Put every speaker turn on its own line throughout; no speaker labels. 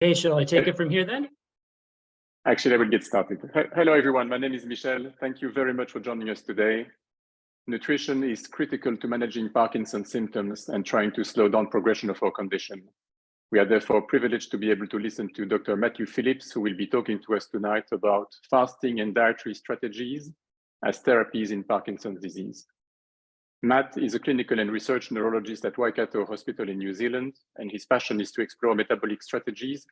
Hey, shall I take it from here then?
Actually, I will get started. Hello, everyone. My name is Michel. Thank you very much for joining us today. Nutrition is critical to managing Parkinson's symptoms and trying to slow down progression of our condition. We are therefore privileged to be able to listen to Dr. Matthew Phillips, who will be talking to us tonight about fasting and dietary strategies as therapies in Parkinson's disease. Matt is a clinical and research neurologist at Waikato Hospital in New Zealand, and his passion is to explore metabolic strategies,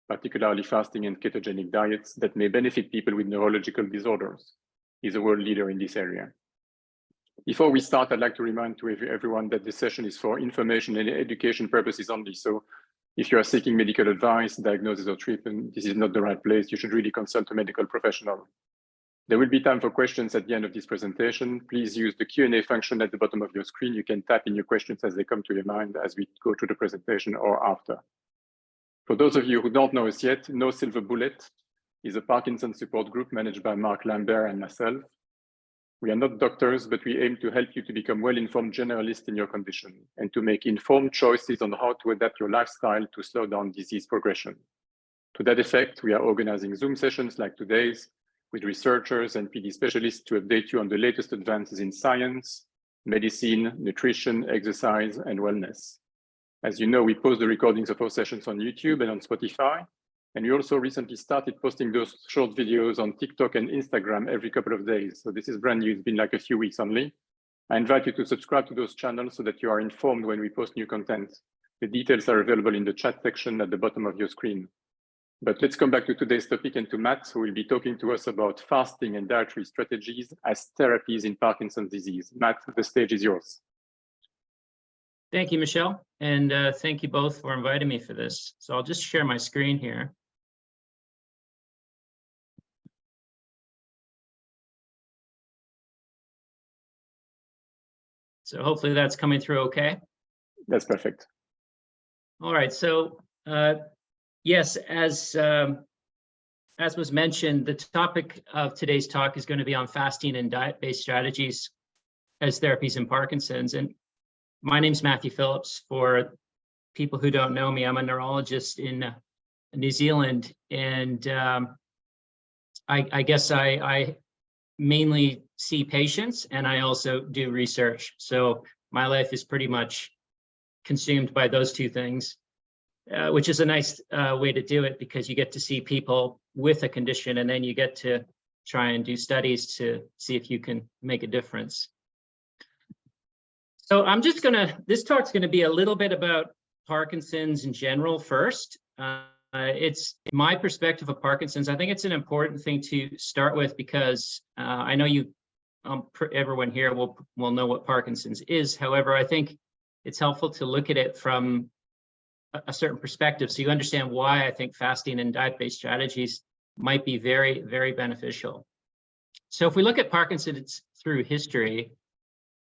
particularly fasting and ketogenic diets that may benefit people with neurological disorders. He's a world leader in this area. Before we start, I'd like to remind everyone that this session is for information and education purposes only. So if you are seeking medical advice, diagnosis, or treatment, this is not the right place. You should really consult a medical professional. There will be time for questions at the end of this presentation. Please use the Q&A function at the bottom of your screen. You can type in your questions as they come to your mind as we go through the presentation or after. For those of you who don't know us yet, No Silver Bullet is a Parkinson support group managed by Mark Lambert and myself. We are not doctors, but we aim to help you to become well-informed generalists in your condition and to make informed choices on how to adapt your lifestyle to slow down disease progression. To that effect, we are organizing Zoom sessions like today's with researchers and PD specialists to update you on the latest advances in science, medicine, nutrition, exercise, and wellness. As you know, we post the recordings of our sessions on YouTube and on Spotify, and we also recently started posting those short videos on TikTok and Instagram every couple of days. So this is brand new, it's been like a few weeks only. I invite you to subscribe to those channels so that you are informed when we post new content. The details are available in the chat section at the bottom of your screen. But let's come back to today's topic and to Matt, who will be talking to us about fasting and dietary strategies as therapies in Parkinson's disease. Matt, the stage is yours.
Thank you, Michelle, and thank you both for inviting me for this. So I'll just share my screen here. So hopefully that's coming through okay.
That's perfect.
All right, so yes, as was mentioned, the topic of today's talk is going to be on fasting and diet-based strategies as therapies in Parkinson's. And my name's Matthew Phillips. For people who don't know me, I'm a neurologist in New Zealand, and I guess I mainly see patients, and I also do research. So my life is pretty much consumed by those two things. Which is a nice way to do it because you get to see people with a condition and then you get to try and do studies to see if you can make a difference. So this talk's gonna be a little bit about Parkinson's in general first. It's my perspective of Parkinson's. I think it's an important thing to start with because I know everyone here will know what Parkinson's is. However, I think it's helpful to look at it from a certain perspective so you understand why I think fasting and diet-based strategies might be very, very beneficial. So if we look at Parkinson's through history,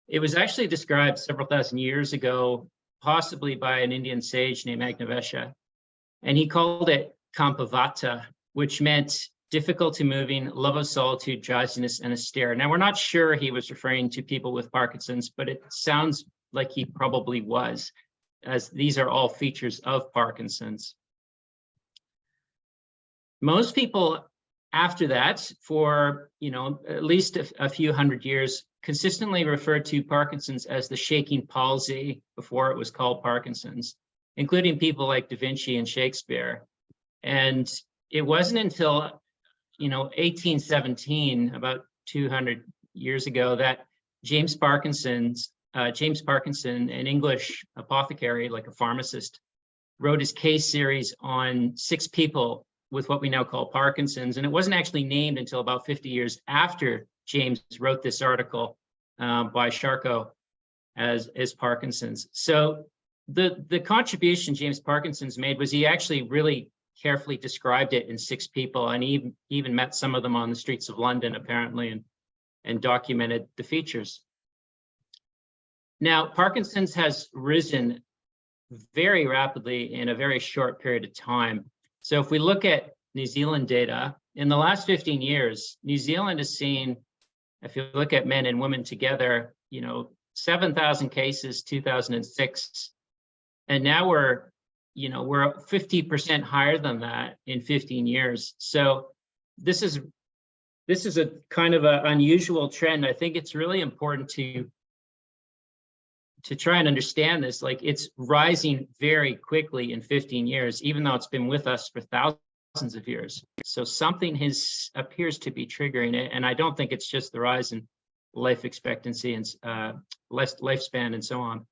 it was actually described several thousand years ago, possibly by an Indian sage named Agnavesha, and he called it Kampavata, which meant difficulty moving, love of solitude, drowsiness, and a stare. Now, we're not sure he was referring to people with Parkinson's, but it sounds like he probably was, as these are all features of Parkinson's. Most people after that, for at least a few hundred years, consistently referred to Parkinson's as the shaking palsy before it was called Parkinson's, including people like Da Vinci and Shakespeare. And it wasn't until 1817, about 200 years ago, that James Parkinson, an English apothecary, like a pharmacist, wrote his case series on 6 people with what we now call Parkinson's. And it wasn't actually named until about 50 years after James wrote this article by Charcot as Parkinson's. So the contribution James Parkinson's made was he actually really carefully described it in 6 people, and he even met some of them on the streets of London, apparently, and documented the features. Now, Parkinson's has risen very rapidly in a very short period of time. So if we look at New Zealand data, in the last 15 years, New Zealand has seen, if you look at men and women together, 7,000 cases, 2006. And now we're, we're 50% higher than that in 15 years. So this is a kind of an unusual trend. I think it's really important to try and understand this. Like, it's rising very quickly in 15 years, even though it's been with us for thousands of years. So something appears to be triggering it, and I don't think it's just the rise in life expectancy and lifespan and so on.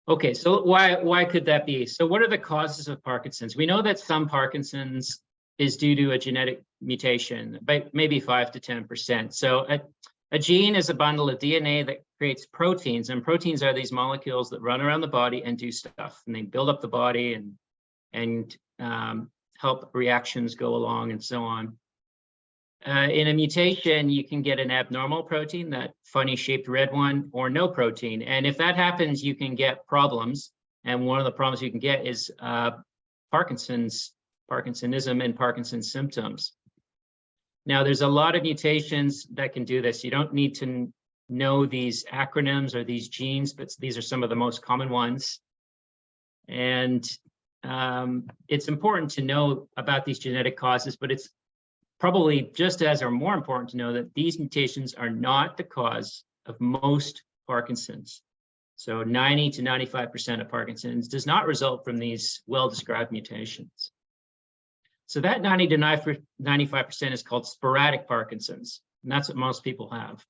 Okay, so why could that be? So what are the causes of Parkinson's? We know that some Parkinson's is due to a genetic mutation, but maybe 5 to 10%. So a gene is a bundle of DNA that creates proteins, and proteins are these molecules that run around the body and do stuff, and they build up the body and help reactions go along and so on. In a mutation, you can get an abnormal protein, that funny shaped red one, or no protein. And if that happens, you can get problems. And one of the problems you can get is Parkinsonism and Parkinson's symptoms. Now, there's a lot of mutations that can do this. You don't need to know these acronyms or these genes, but these are some of the most common ones. And it's important to know about these genetic causes, but it's probably just as or more important to know that these mutations are not the cause of most Parkinson's. So 90 to 95% of Parkinson's does not result from these well-described mutations. So that 90 to 95% is called sporadic Parkinson's, and that's what most people have.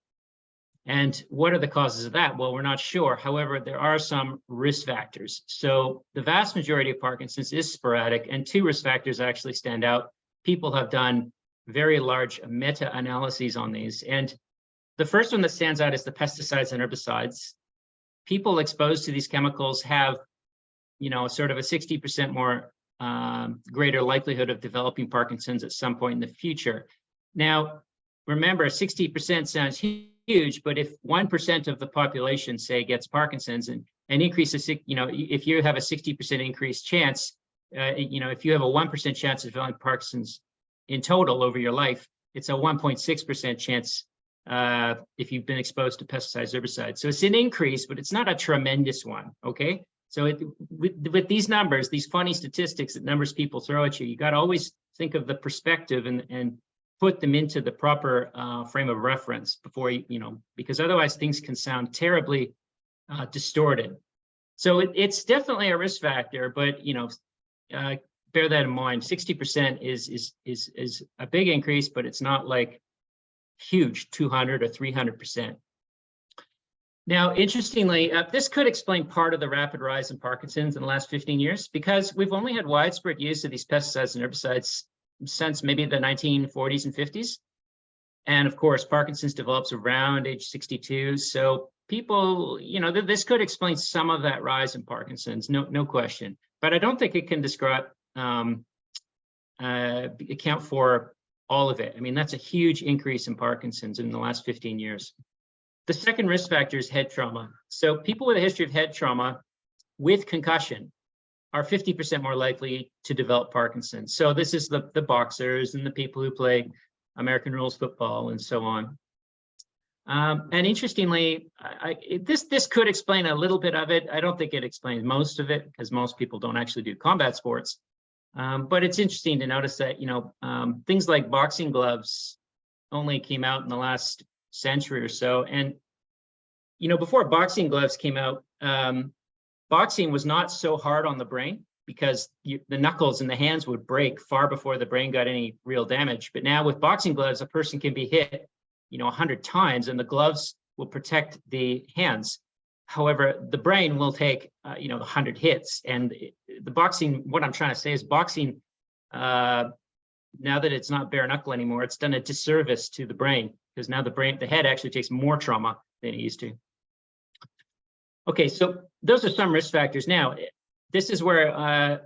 And what are the causes of that? Well, we're not sure. However, there are some risk factors. So the vast majority of Parkinson's is sporadic, and 2 risk factors actually stand out. People have done very large meta-analyses on these. And the first one that stands out is the pesticides and herbicides. People exposed to these chemicals have, sort of a 60% more greater likelihood of developing Parkinson's at some point in the future. Now, remember, 60% sounds huge, but if 1% of the population, say, gets Parkinson's and increases, if you have a 60% increased chance, if you have a 1% chance of developing Parkinson's in total over your life, it's a 1.6% chance if you've been exposed to pesticides, herbicides. So it's an increase, but it's not a tremendous one, okay? So with these numbers, these funny statistics that numbers people throw at you, you got to always think of the perspective and put them into the proper frame of reference before because otherwise things can sound terribly distorted. So it's definitely a risk factor, but bear that in mind. 60% is a big increase, but it's not like huge, 200 or 300%. Now, interestingly, this could explain part of the rapid rise in Parkinson's in the last 15 years, because we've only had widespread use of these pesticides and herbicides since maybe the 1940s and 50s. And of course, Parkinson's develops around age 62. So people, this could explain some of that rise in Parkinson's, no question. But I don't think it can account for all of it. I mean, that's a huge increase in Parkinson's in the last 15 years. The second risk factor is head trauma. So people with a history of head trauma with concussion are 50% more likely to develop Parkinson's. So this is the boxers and the people who play American rules football and so on. And interestingly, this could explain a little bit of it. I don't think it explains most of it, because most people don't actually do combat sports. But it's interesting to notice that, things like boxing gloves only came out in the last century or so. And, before boxing gloves came out, boxing was not so hard on the brain, because the knuckles and the hands would break far before the brain got any real damage. But now with boxing gloves, a person can be hit, 100 times, and the gloves will protect the hands. However, the brain will take, 100 hits. And the boxing, what I'm trying to say is boxing, now that it's not bare knuckle anymore, it's done a disservice to the brain, because now the head actually takes more trauma than it used to. Okay, so those are some risk factors. Now, this is where,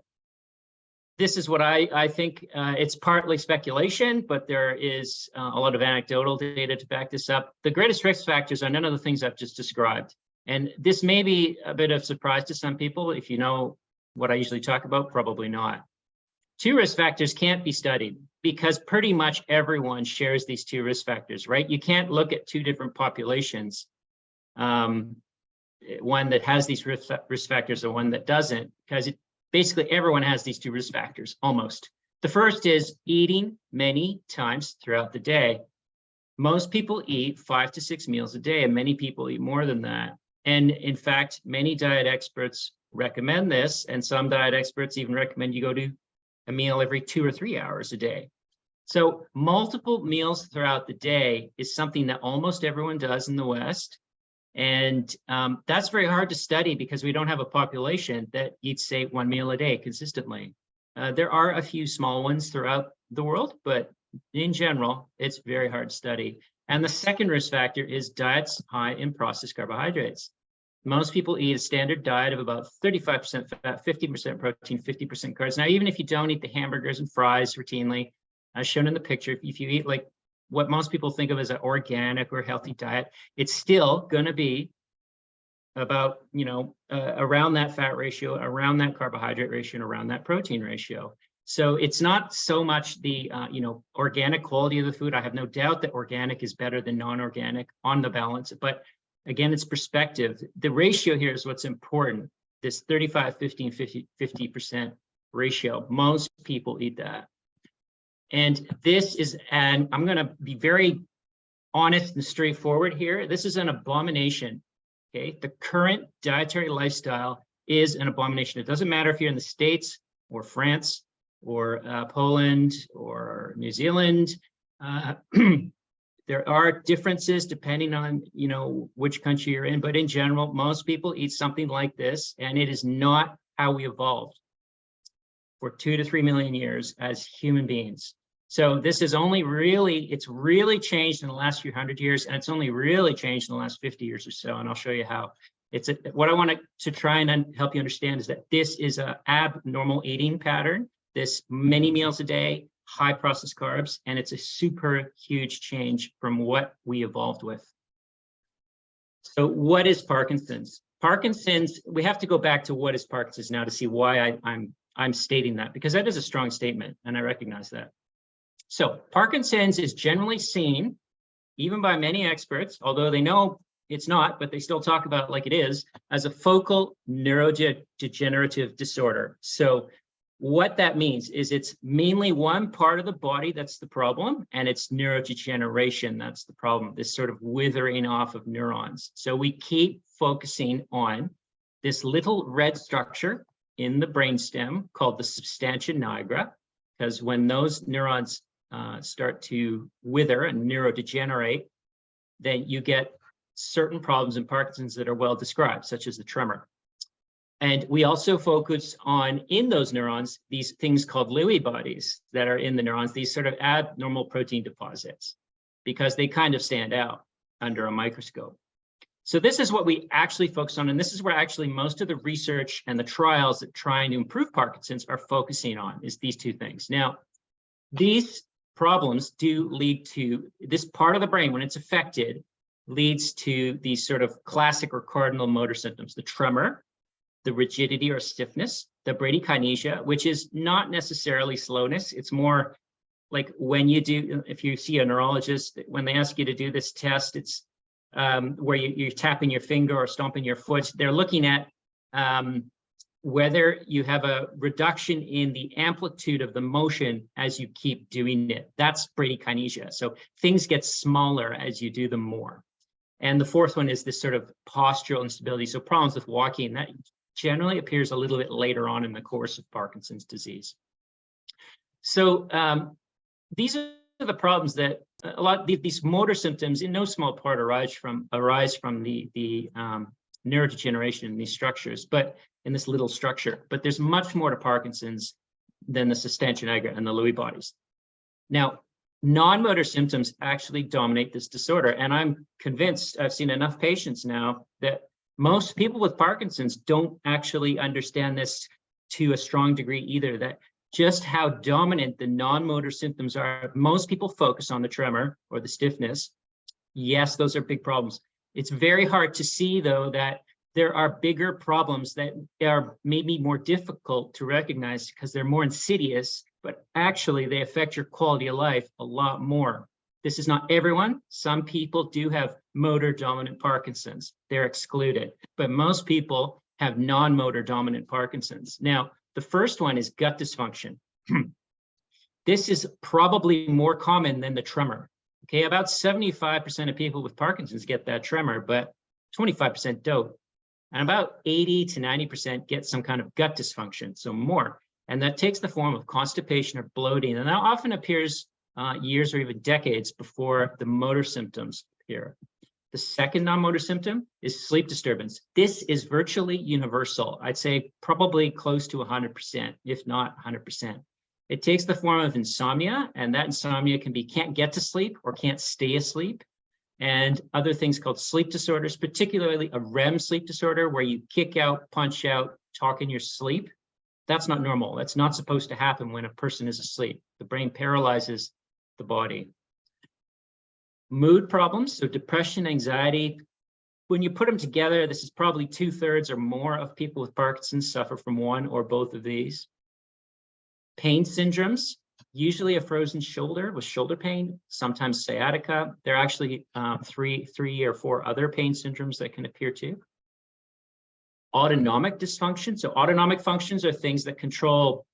this is what I think, it's partly speculation, but there is a lot of anecdotal data to back this up. The greatest risk factors are none of the things I've just described. And this may be a bit of surprise to some people. If you know what I usually talk about, probably not. 2 risk factors can't be studied, because pretty much everyone shares these 2 risk factors, right? You can't look at 2 different populations one that has these risk factors and one that doesn't, because basically everyone has these 2 risk factors, almost. The first is eating many times throughout the day. Most people eat 5 to 6 meals a day, and many people eat more than that. And in fact, many diet experts recommend this, and some diet experts even recommend you go to a meal every 2 or 3 hours a day. So multiple meals throughout the day is something that almost everyone does in the West. And that's very hard to study because we don't have a population that eats, say, 1 meal a day consistently. There are a few small ones throughout the world, but in general, it's very hard to study. And the second risk factor is diets high in processed carbohydrates. Most people eat a standard diet of about 35% fat, 50% protein, 50% carbs. Now, even if you don't eat the hamburgers and fries routinely, as shown in the picture, if you eat like what most people think of as an organic or healthy diet, it's still going to be about, around that fat ratio, around that carbohydrate ratio, and around that protein ratio. So it's not so much the, organic quality of the food. I have no doubt that organic is better than non-organic on the balance, but again, it's perspective. The ratio here is what's important. This 35, 15, 50% ratio. Most people eat that. And this is, and I'm going to be very honest and straightforward here. This is an abomination. Okay. The current dietary lifestyle is an abomination. It doesn't matter if you're in the States or France or Poland or New Zealand. There are differences depending on, which country you're in, but in general, most people eat something like this, and it is not how we evolved for 2 to 3 million years as human beings. So this is only it's really changed in the last few hundred years, and it's only really changed in the last 50 years or so, and I'll show you how. What I want to try and help you understand is that this is an abnormal eating pattern, this many meals a day, high processed carbs, and it's a super huge change from what we evolved with. So what is Parkinson's? Parkinson's, we have to go back to what is Parkinson's now to see why I'm stating that, because that is a strong statement, and I recognize that. So Parkinson's is generally seen, even by many experts, although they know it's not, but they still talk about it like it is, as a focal neurodegenerative disorder. So what that means is it's mainly one part of the body that's the problem, and it's neurodegeneration that's the problem, this sort of withering off of neurons. So we keep focusing on this little red structure in the brainstem called the substantia nigra, because when those neurons start to wither and neurodegenerate, then you get certain problems in Parkinson's that are well described, such as the tremor. And we also focus on, in those neurons, these things called Lewy bodies that are in the neurons, these sort of abnormal protein deposits, because they kind of stand out under a microscope. So this is what we actually focus on, and this is where actually most of the research and the trials that trying to improve Parkinson's are focusing on, is these 2 things. Now, these problems do lead to, this part of the brain, when it's affected, leads to these sort of classic or cardinal motor symptoms: the tremor, the rigidity or stiffness, the bradykinesia, which is not necessarily slowness. It's more like when you do, if you see a neurologist, when they ask you to do this test, it's where you're tapping your finger or stomping your foot. They're looking at whether you have a reduction in the amplitude of the motion as you keep doing it. That's bradykinesia. So things get smaller as you do them more. And the fourth one is this sort of postural instability. So problems with walking, that generally appears a little bit later on in the course of Parkinson's disease. So these are the problems that a lot of these motor symptoms in no small part arise from the neurodegeneration in these structures, but in this little structure. But there's much more to Parkinson's than the substantia nigra and the Lewy bodies. Now, non-motor symptoms actually dominate this disorder, and I'm convinced, I've seen enough patients now, that most people with Parkinson's don't actually understand this to a strong degree either, that just how dominant the non-motor symptoms are. Most people focus on the tremor or the stiffness. Yes, those are big problems. It's very hard to see, though, that there are bigger problems that are maybe more difficult to recognize because they're more insidious, but actually they affect your quality of life a lot more. This is not everyone. Some people do have motor dominant Parkinson's. They're excluded, but most people have non-motor dominant Parkinson's. Now, the first one is gut dysfunction. This is probably more common than the tremor. Okay, about 75% of people with Parkinson's get that tremor, but 25% don't. And about 80 to 90% get some kind of gut dysfunction, so more. And that takes the form of constipation or bloating, and that often appears years or even decades before the motor symptoms appear. The second non-motor symptom is sleep disturbance. This is virtually universal. I'd say probably close to 100%, if not 100%. It takes the form of insomnia, and that insomnia can be can't get to sleep or can't stay asleep, and other things called sleep disorders, particularly a REM sleep disorder where you kick out, punch out, talk in your sleep. That's not normal. That's not supposed to happen when a person is asleep. The brain paralyzes the body. Mood problems, so depression, anxiety. When you put them together, this is probably 2/3 or more of people with Parkinson's suffer from one or both of these. Pain syndromes, usually a frozen shoulder with shoulder pain, sometimes sciatica. There are actually three or four other pain syndromes that can appear too. Autonomic dysfunction. So autonomic functions are things that control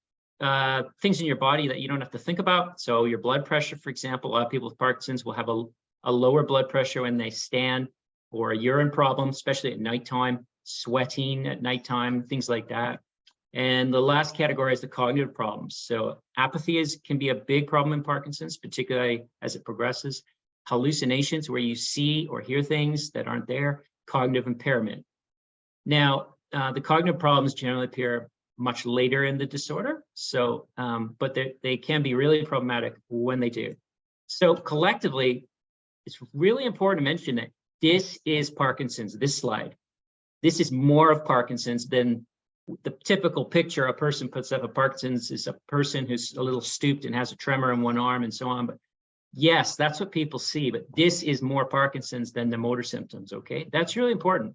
things in your body that you don't have to think about. So your blood pressure, for example, a lot of people with Parkinson's will have a lower blood pressure when they stand, or a urine problem, especially at nighttime, sweating at nighttime, things like that. And the last category is the cognitive problems. So apathy can be a big problem in Parkinson's, particularly as it progresses. Hallucinations, where you see or hear things that aren't there. Cognitive impairment. Now, the cognitive problems generally appear much later in the disorder. So, but they can be really problematic when they do. So collectively, it's really important to mention that this is Parkinson's, this slide. This is more of Parkinson's than the typical picture a person puts up of Parkinson's is a person who's a little stooped and has a tremor in one arm and so on. But yes, that's what people see, but this is more Parkinson's than the motor symptoms, okay? That's really important.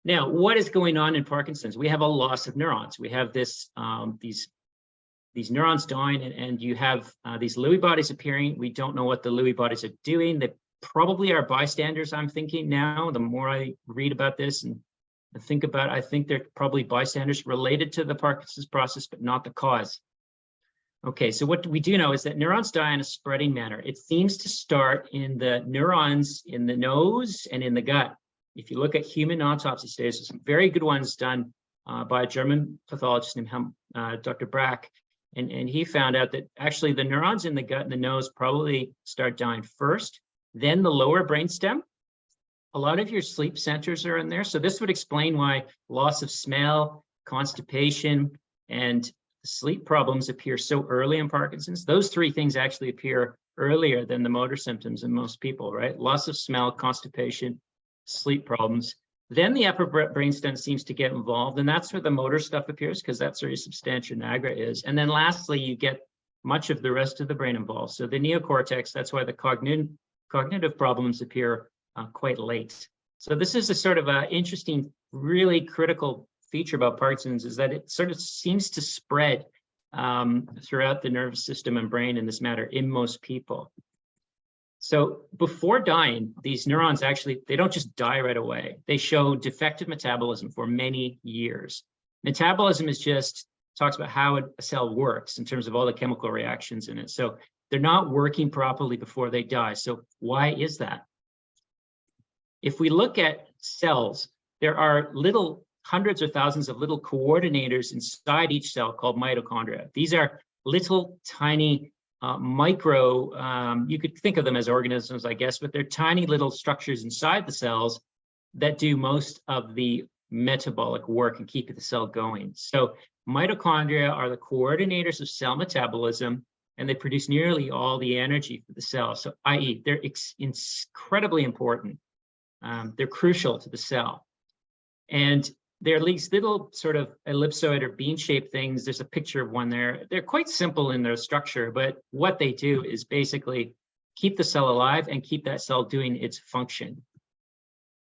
Now, what is going on in Parkinson's? We have a loss of neurons. We have this, these neurons dying, and you have these Lewy bodies appearing. We don't know what the Lewy bodies are doing. They probably are bystanders, I'm thinking now. The more I read about this and think about it, I think they're probably bystanders related to the Parkinson's process, but not the cause. Okay, so what we do know is that neurons die in a spreading manner. It seems to start in the neurons in the nose and in the gut. If you look at human autopsy studies, there's some very good ones done by a German pathologist named Dr. Brack, and he found out that actually the neurons in the gut and the nose probably start dying first, then the lower brainstem. A lot of your sleep centers are in there. So this would explain why loss of smell, constipation, and sleep problems appear so early in Parkinson's. Those three things actually appear earlier than the motor symptoms in most people, right? Loss of smell, constipation, sleep problems. Then the upper brainstem seems to get involved, and that's where the motor stuff appears, because that's where your substantia nigra is. And then lastly, you get much of the rest of the brain involved. So the neocortex, that's why the cognitive problems appear quite late. So this is a sort of interesting, really critical feature about Parkinson's, is that it sort of seems to spread throughout the nervous system and brain in this matter in most people. So before dying, these neurons actually, they don't just die right away. They show defective metabolism for many years. Metabolism is just, talks about how a cell works in terms of all the chemical reactions in it. So they're not working properly before they die. So why is that? If we look at cells, there are little hundreds or thousands of little coordinators inside each cell called mitochondria. These are little tiny you could think of them as organisms, I guess, but they're tiny little structures inside the cells that do most of the metabolic work and keep the cell going. So mitochondria are the coordinators of cell metabolism, and they produce nearly all the energy for the cell. So i.e., they're incredibly important. They're crucial to the cell. And they're these little sort of ellipsoid or bean-shaped things. There's a picture of one there. They're quite simple in their structure, but what they do is basically keep the cell alive and keep that cell doing its function.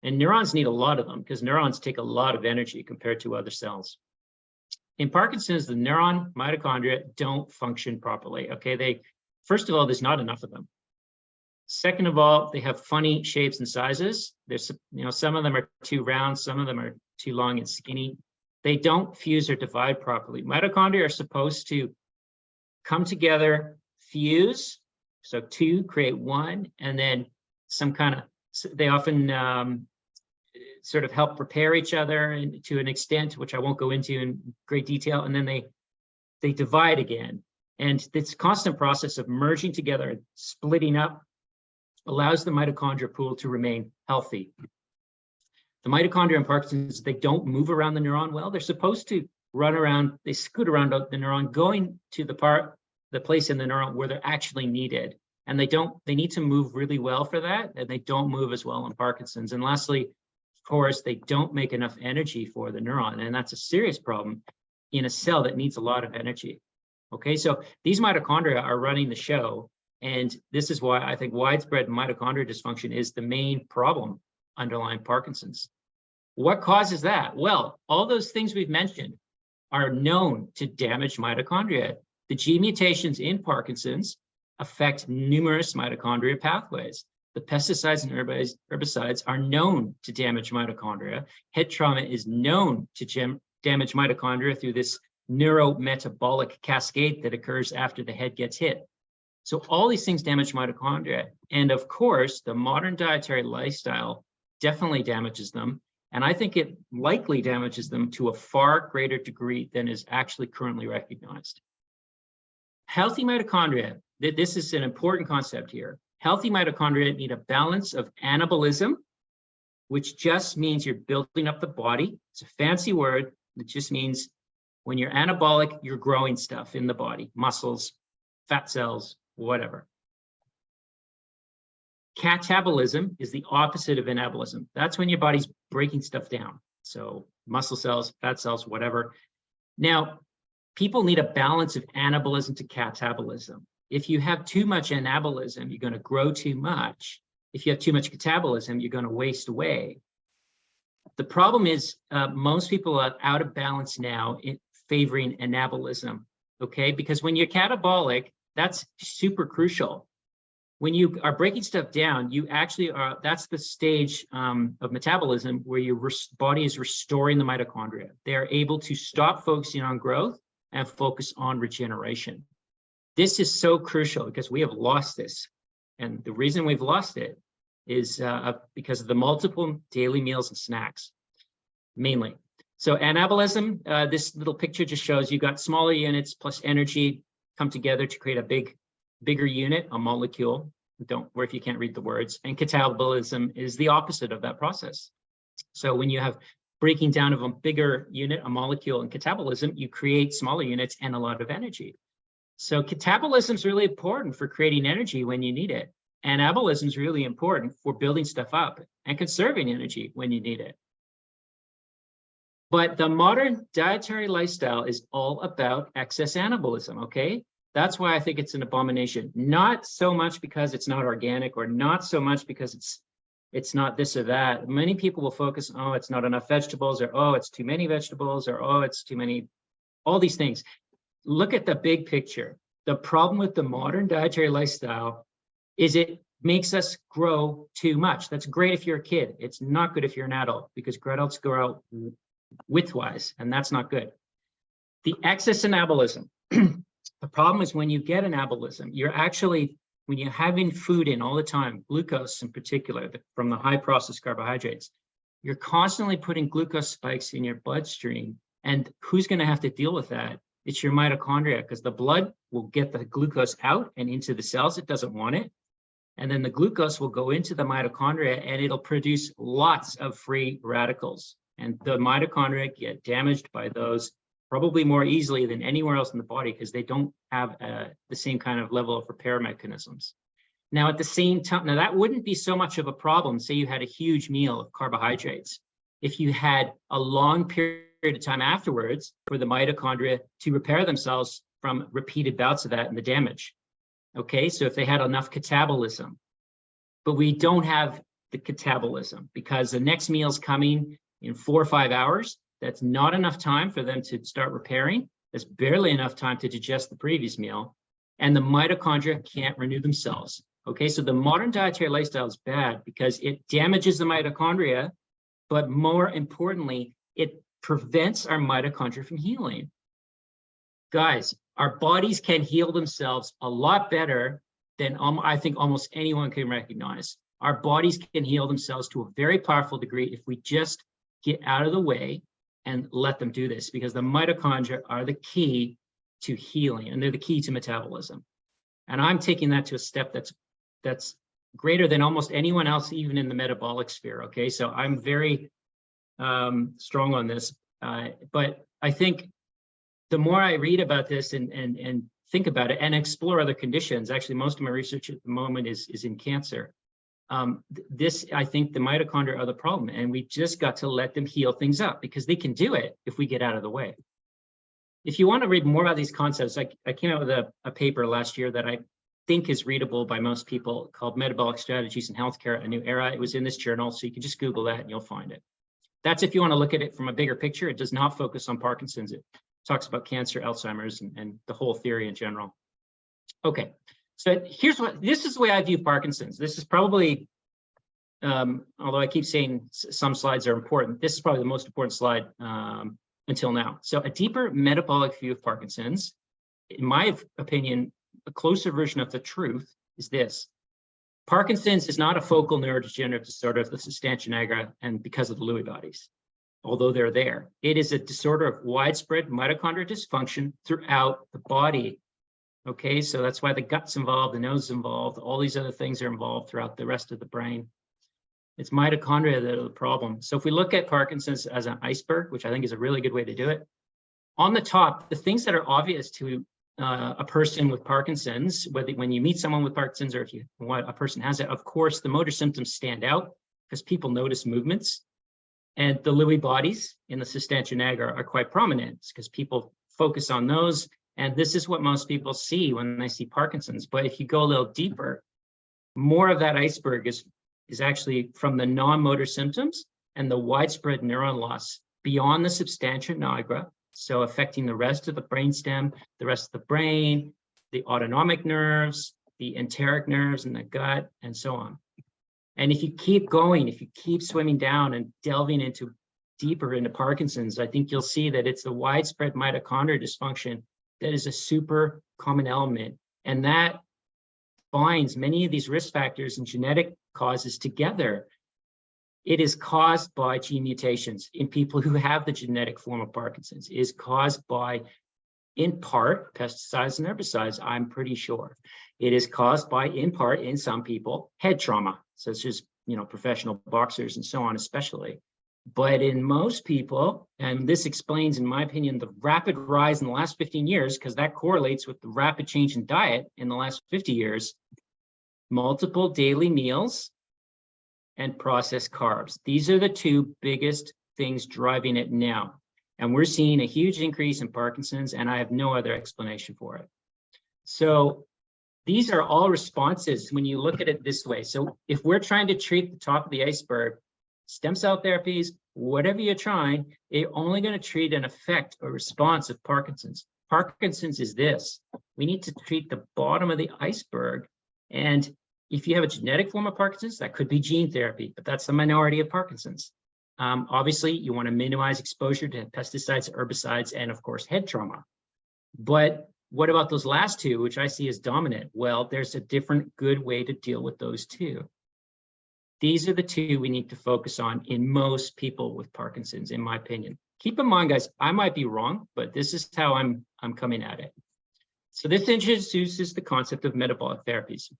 And neurons need a lot of them because neurons take a lot of energy compared to other cells. In Parkinson's, the neuron mitochondria don't function properly. Okay, first of all, there's not enough of them. Second of all, they have funny shapes and sizes. There's, some of them are too round, some of them are too long and skinny. They don't fuse or divide properly. Mitochondria are supposed to come together, fuse, so two create one, and then they often sort of help repair each other and to an extent, which I won't go into in great detail, and then they divide again. And this constant process of merging together and splitting up allows the mitochondria pool to remain healthy. The mitochondria in Parkinson's, they don't move around the neuron well. They're supposed to run around, they scoot around the neuron, going to the place in the neuron where they're actually needed. And they need to move really well for that, and they don't move as well in Parkinson's. And lastly, of course, they don't make enough energy for the neuron, and that's a serious problem in a cell that needs a lot of energy. Okay, so these mitochondria are running the show, and this is why I think widespread mitochondrial dysfunction is the main problem underlying Parkinson's. What causes that? Well, all those things we've mentioned are known to damage mitochondria. The G mutations in Parkinson's affect numerous mitochondria pathways. The pesticides and herbicides are known to damage mitochondria. Head trauma is known to damage mitochondria through this neurometabolic cascade that occurs after the head gets hit. So all these things damage mitochondria. And of course, the modern dietary lifestyle definitely damages them. And I think it likely damages them to a far greater degree than is actually currently recognized. Healthy mitochondria, this is an important concept here. Healthy mitochondria need a balance of anabolism, which just means you're building up the body. It's a fancy word. It just means when you're anabolic, you're growing stuff in the body, muscles, fat cells, whatever. Catabolism is the opposite of anabolism. That's when your body's breaking stuff down. So muscle cells, fat cells, whatever. Now, people need a balance of anabolism to catabolism. If you have too much anabolism, you're going to grow too much. If you have too much catabolism, you're going to waste away. The problem is most people are out of balance now in favoring anabolism, okay? Because when you're catabolic, that's super crucial. When you are breaking stuff down, you actually are, that's the stage of metabolism where your body is restoring the mitochondria. They're able to stop focusing on growth and focus on regeneration. This is so crucial because we have lost this. And the reason we've lost it is because of the multiple daily meals and snacks, mainly. So anabolism, this little picture just shows you got smaller units plus energy come together to create a bigger unit, a molecule. Don't worry if you can't read the words. And catabolism is the opposite of that process. So when you have breaking down of a bigger unit, a molecule, and catabolism, you create smaller units and a lot of energy. So catabolism is really important for creating energy when you need it. Anabolism is really important for building stuff up and conserving energy when you need it. But the modern dietary lifestyle is all about excess anabolism, okay? That's why I think it's an abomination. Not so much because it's not organic or not so much because it's not this or that. Many people will focus, oh, it's not enough vegetables, or oh, it's too many vegetables, or oh, it's too many, all these things. Look at the big picture. The problem with the modern dietary lifestyle is it makes us grow too much. That's great if you're a kid. It's not good if you're an adult because adults grow widthwise, and that's not good. The excess anabolism. The problem is when you get anabolism, you're actually, when you're having food in all the time, glucose in particular, from the high processed carbohydrates, you're constantly putting glucose spikes in your bloodstream. And who's going to have to deal with that? It's your mitochondria, because the blood will get the glucose out and into the cells. It doesn't want it. And then the glucose will go into the mitochondria and it'll produce lots of free radicals. And the mitochondria get damaged by those probably more easily than anywhere else in the body because they don't have the same kind of level of repair mechanisms. Now, at the same time, now that wouldn't be so much of a problem. Say you had a huge meal of carbohydrates. If you had a long period of time afterwards for the mitochondria to repair themselves from repeated bouts of that and the damage. Okay, so if they had enough catabolism, but we don't have the catabolism because the next meal's coming in 4 or 5 hours. That's not enough time for them to start repairing. That's barely enough time to digest the previous meal. And the mitochondria can't renew themselves. Okay, so the modern dietary lifestyle is bad because it damages the mitochondria, but more importantly, it prevents our mitochondria from healing. Guys, our bodies can heal themselves a lot better than I think almost anyone can recognize. Our bodies can heal themselves to a very powerful degree if we just get out of the way and let them do this, because the mitochondria are the key to healing and they're the key to metabolism. And I'm taking that to a step that's greater than almost anyone else, even in the metabolic sphere. Okay, so I'm very strong on this, but I think the more I read about this and think about it and explore other conditions, actually most of my research at the moment is in cancer. I think the mitochondria are the problem, and we just got to let them heal things up because they can do it if we get out of the way. If you want to read more about these concepts, I came out with a paper last year that I think is readable by most people called Metabolic Strategies in Healthcare, A New Era. It was in this journal, so you can just Google that and you'll find it. That's if you want to look at it from a bigger picture. It does not focus on Parkinson's. It talks about cancer, Alzheimer's, and the whole theory in general. Okay, so this is the way I view Parkinson's. This is probably, although I keep saying some slides are important, this is probably the most important slide until now. So a deeper metabolic view of Parkinson's, in my opinion, a closer version of the truth is this. Parkinson's is not a focal neurodegenerative disorder of the substantia nigra and because of the Lewy bodies, although they're there. It is a disorder of widespread mitochondrial dysfunction throughout the body. Okay, so that's why the gut's involved, the nose is involved, all these other things are involved throughout the rest of the brain. It's mitochondria that are the problem. So if we look at Parkinson's as an iceberg, which I think is a really good way to do it, on the top, the things that are obvious to a person with Parkinson's, whether when you meet someone with Parkinson's or if a person has it, of course, the motor symptoms stand out because people notice movements. And the Lewy bodies in the substantia nigra are quite prominent because people focus on those. And this is what most people see when they see Parkinson's. But if you go a little deeper, more of that iceberg is actually from the non-motor symptoms and the widespread neuron loss beyond the substantia nigra, so affecting the rest of the brainstem, the rest of the brain, the autonomic nerves, the enteric nerves in the gut, and so on. And if you keep going, if you keep swimming down and delving deeper into Parkinson's, I think you'll see that it's the widespread mitochondrial dysfunction that is a super common element. And that binds many of these risk factors and genetic causes together. It is caused by gene mutations in people who have the genetic form of Parkinson's. It is caused by, in part, pesticides and herbicides, I'm pretty sure. It is caused by, in part, in some people, head trauma, such as professional boxers and so on, especially. But in most people, and this explains, in my opinion, the rapid rise in the last 15 years, because that correlates with the rapid change in diet in the last 50 years, multiple daily meals and processed carbs. These are the two biggest things driving it now. And we're seeing a huge increase in Parkinson's, and I have no other explanation for it. So these are all responses when you look at it this way. So if we're trying to treat the top of the iceberg, stem cell therapies, whatever you're trying, you're only going to treat an effect or response of Parkinson's. Parkinson's is this. We need to treat the bottom of the iceberg. And if you have a genetic form of Parkinson's, that could be gene therapy, but that's the minority of Parkinson's. Obviously, you want to minimize exposure to pesticides, herbicides, and of course, head trauma. But what about those last two, which I see as dominant? Well, there's a different good way to deal with those two. These are the two we need to focus on in most people with Parkinson's, in my opinion. Keep in mind, guys, I might be wrong, but this is how I'm coming at it. So this introduces the concept of metabolic therapies.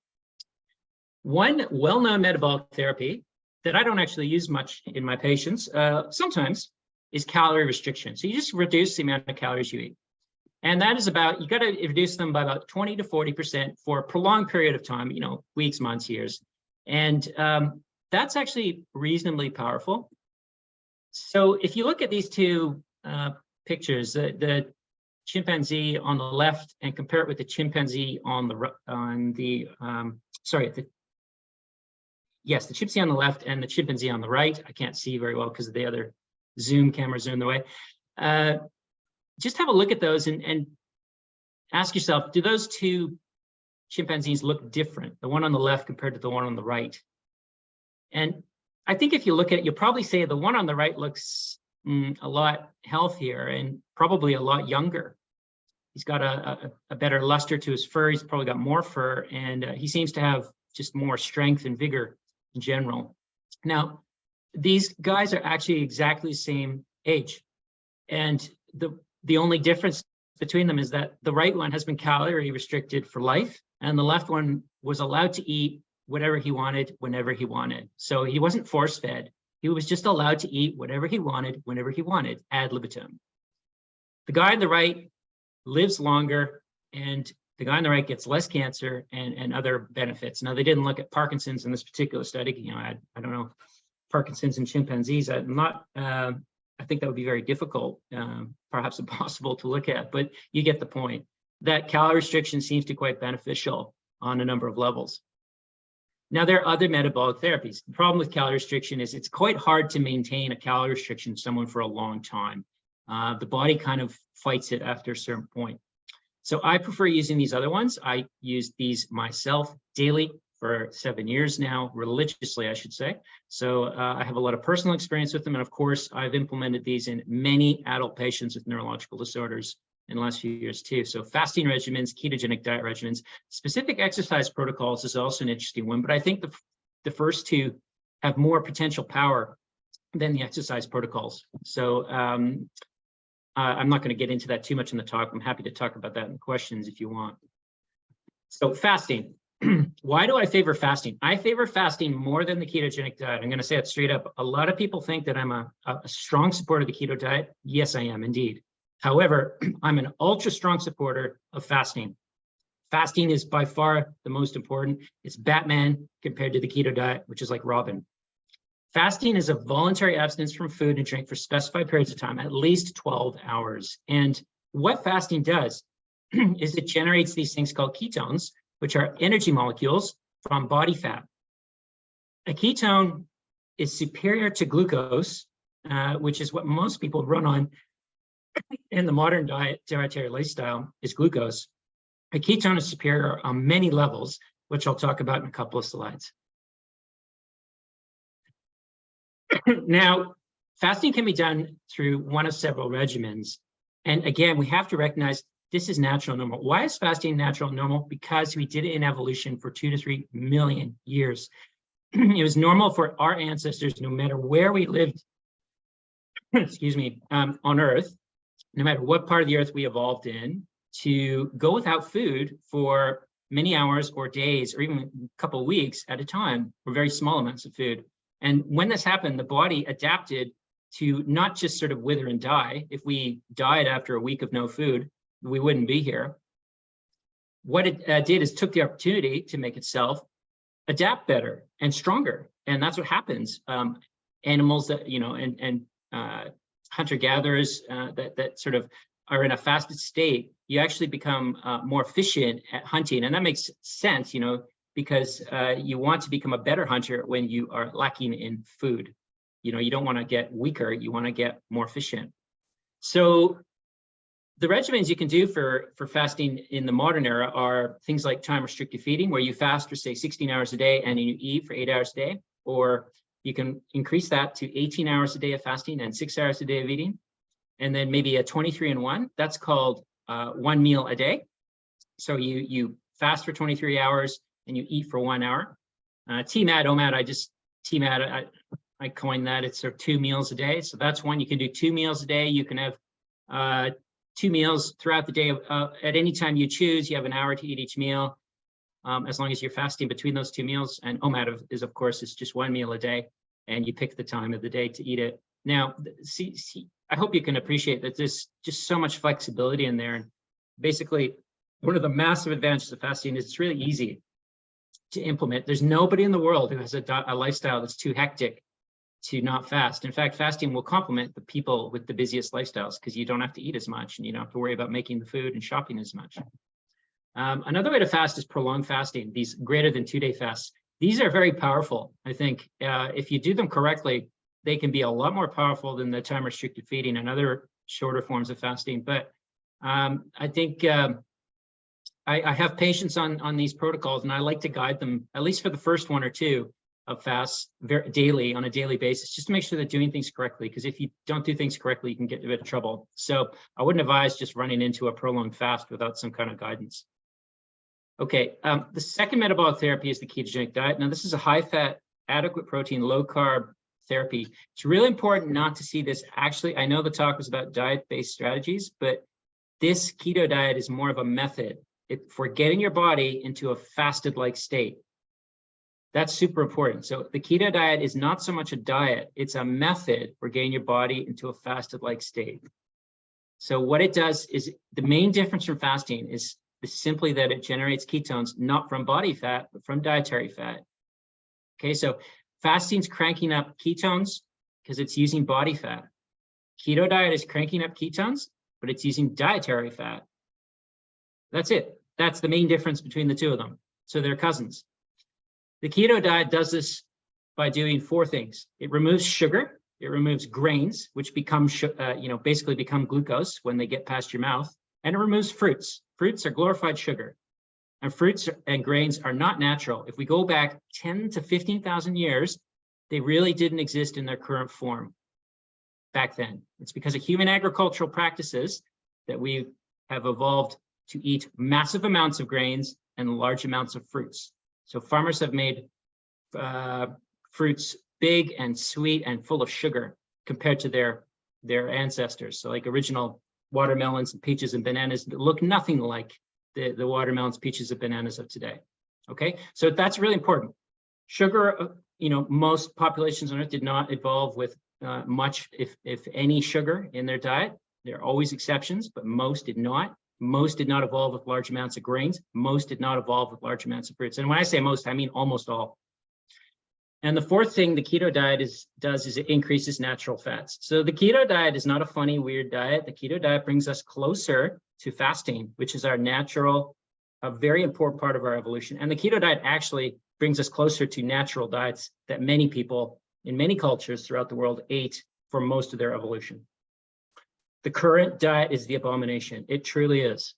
One well-known metabolic therapy that I don't actually use much in my patients sometimes is calorie restriction. So you just reduce the amount of calories you eat. And that is about, you got to reduce them by about 20 to 40% for a prolonged period of time, weeks, months, years. And that's actually reasonably powerful. So if you look at these two pictures, the chimpanzee on the left and compare it with the chimpanzee the chimpanzee on the left and the chimpanzee on the right. I can't see very well because of the other Zoom cameras are in the way. Just have a look at those and ask yourself, do those two chimpanzees look different, the one on the left compared to the one on the right. And I think if you look at it, you'll probably say the one on the right looks a lot healthier and probably a lot younger. He's got a better luster to his fur. He's probably got more fur, and he seems to have just more strength and vigor in general. Now, these guys are actually exactly the same age. And the only difference between them is that the right one has been calorie restricted for life, and the left one was allowed to eat whatever he wanted, whenever he wanted. So he wasn't force-fed. He was just allowed to eat whatever he wanted, whenever he wanted, ad libitum. The guy on the right lives longer, and the guy on the right gets less cancer and other benefits. Now, they didn't look at Parkinson's in this particular study. You know, I don't know, Parkinson's in chimpanzees. I'm not, I think that would be very difficult, perhaps impossible to look at, but you get the point. That calorie restriction seems to be quite beneficial on a number of levels. Now, there are other metabolic therapies. The problem with calorie restriction is it's quite hard to maintain a calorie restriction in someone for a long time. The body kind of fights it after a certain point. So I prefer using these other ones. I use these myself daily for 7 years now, religiously, I should say. So I have a lot of personal experience with them. And of course, I've implemented these in many adult patients with neurological disorders in the last few years too. So fasting regimens, ketogenic diet regimens, specific exercise protocols is also an interesting one. But I think the first two have more potential power than the exercise protocols. So I'm not going to get into that too much in the talk. I'm happy to talk about that in the questions if you want. So fasting. Why do I favor fasting? I favor fasting more than the ketogenic diet. I'm going to say it straight up. A lot of people think that I'm a strong supporter of the keto diet. Yes, I am indeed. However, I'm an ultra strong supporter of fasting. Fasting is by far the most important. It's Batman compared to the keto diet, which is like Robin. Fasting is a voluntary abstinence from food and drink for specified periods of time, at least 12 hours. And what fasting does is it generates these things called ketones, which are energy molecules from body fat. A ketone is superior to glucose, which is what most people run on in the modern dietary lifestyle, is glucose. A ketone is superior on many levels, which I'll talk about in a couple of slides. Now, fasting can be done through one of several regimens. And again, we have to recognize this is natural and normal. Why is fasting natural and normal? Because we did it in evolution for 2 to 3 million years. It was normal for our ancestors, no matter where we lived, excuse me, on Earth, no matter what part of the Earth we evolved in, to go without food for many hours or days, or even a couple of weeks at a time, for very small amounts of food. And when this happened, the body adapted to not just sort of wither and die. If we died after a week of no food, we wouldn't be here. What it did is took the opportunity to make itself adapt better and stronger. And that's what happens. Animals that, you know, and hunter-gatherers that sort of are in a fasted state, you actually become more efficient at hunting. And that makes sense, you know, because you want to become a better hunter when you are lacking in food. You know, you don't want to get weaker, you want to get more efficient. So the regimens you can do for fasting in the modern era are things like time-restricted feeding, where you fast for, say, 16 hours a day and you eat for 8 hours a day, or you can increase that to 18 hours a day of fasting and 6 hours a day of eating. And then maybe a 23-in-1, that's called 1 meal a day. So you fast for 23 hours and you eat for 1 hour. TMAD, OMAD, I coined that. It's sort of 2 meals a day. So that's one. You can do 2 meals a day. You can have 2 meals throughout the day. At any time you choose, you have an hour to eat each meal, as long as you're fasting between those 2 meals. And OMAD is, of course, it's just 1 meal a day, and you pick the time of the day to eat it. Now, I hope you can appreciate that there's just so much flexibility in there. And basically, one of the massive advantages of fasting is it's really easy to implement. There's nobody in the world who has a lifestyle that's too hectic to not fast. In fact, fasting will complement the people with the busiest lifestyles because you don't have to eat as much and you don't have to worry about making the food and shopping as much. Another way to fast is prolonged fasting, these greater than 2-day fasts. These are very powerful. I think if you do them correctly, they can be a lot more powerful than the time-restricted feeding and other shorter forms of fasting. But I think I have patients on these protocols, and I like to guide them, at least for the first one or two, of fasts daily, on a daily basis, just to make sure they're doing things correctly. Because if you don't do things correctly, you can get in a bit of trouble. So I wouldn't advise just running into a prolonged fast without some kind of guidance. Okay, the second metabolic therapy is the ketogenic diet. Now, this is a high-fat, adequate protein, low-carb therapy. It's really important not to see this. Actually, I know the talk was about diet-based strategies, but this keto diet is more of a method for getting your body into a fasted-like state. That's super important. So the keto diet is not so much a diet, it's a method for getting your body into a fasted-like state. So what it does is, the main difference from fasting is simply that it generates ketones, not from body fat, but from dietary fat. Okay, so fasting's cranking up ketones because it's using body fat. Keto diet is cranking up ketones, but it's using dietary fat. That's it. That's the main difference between the two of them. So they're cousins. The keto diet does this by doing four things. It removes sugar, it removes grains, which become, basically become glucose when they get past your mouth, and it removes fruits. Fruits are glorified sugar, and fruits and grains are not natural. If we go back 10 to 15,000 years, they really didn't exist in their current form back then. It's because of human agricultural practices that we have evolved to eat massive amounts of grains and large amounts of fruits. So farmers have made fruits big and sweet and full of sugar compared to their ancestors. So like original watermelons and peaches and bananas that look nothing like the watermelons, peaches, and bananas of today. Okay, so that's really important. Sugar, most populations on Earth did not evolve with much, if any, sugar in their diet. There are always exceptions, but most did not. Most did not evolve with large amounts of grains. Most did not evolve with large amounts of fruits. And when I say most, I mean almost all. And the fourth thing the keto diet does is it increases natural fats. So the keto diet is not a funny, weird diet. The keto diet brings us closer to fasting, which is our natural, a very important part of our evolution. And the keto diet actually brings us closer to natural diets that many people in many cultures throughout the world ate for most of their evolution. The current diet is the abomination. It truly is.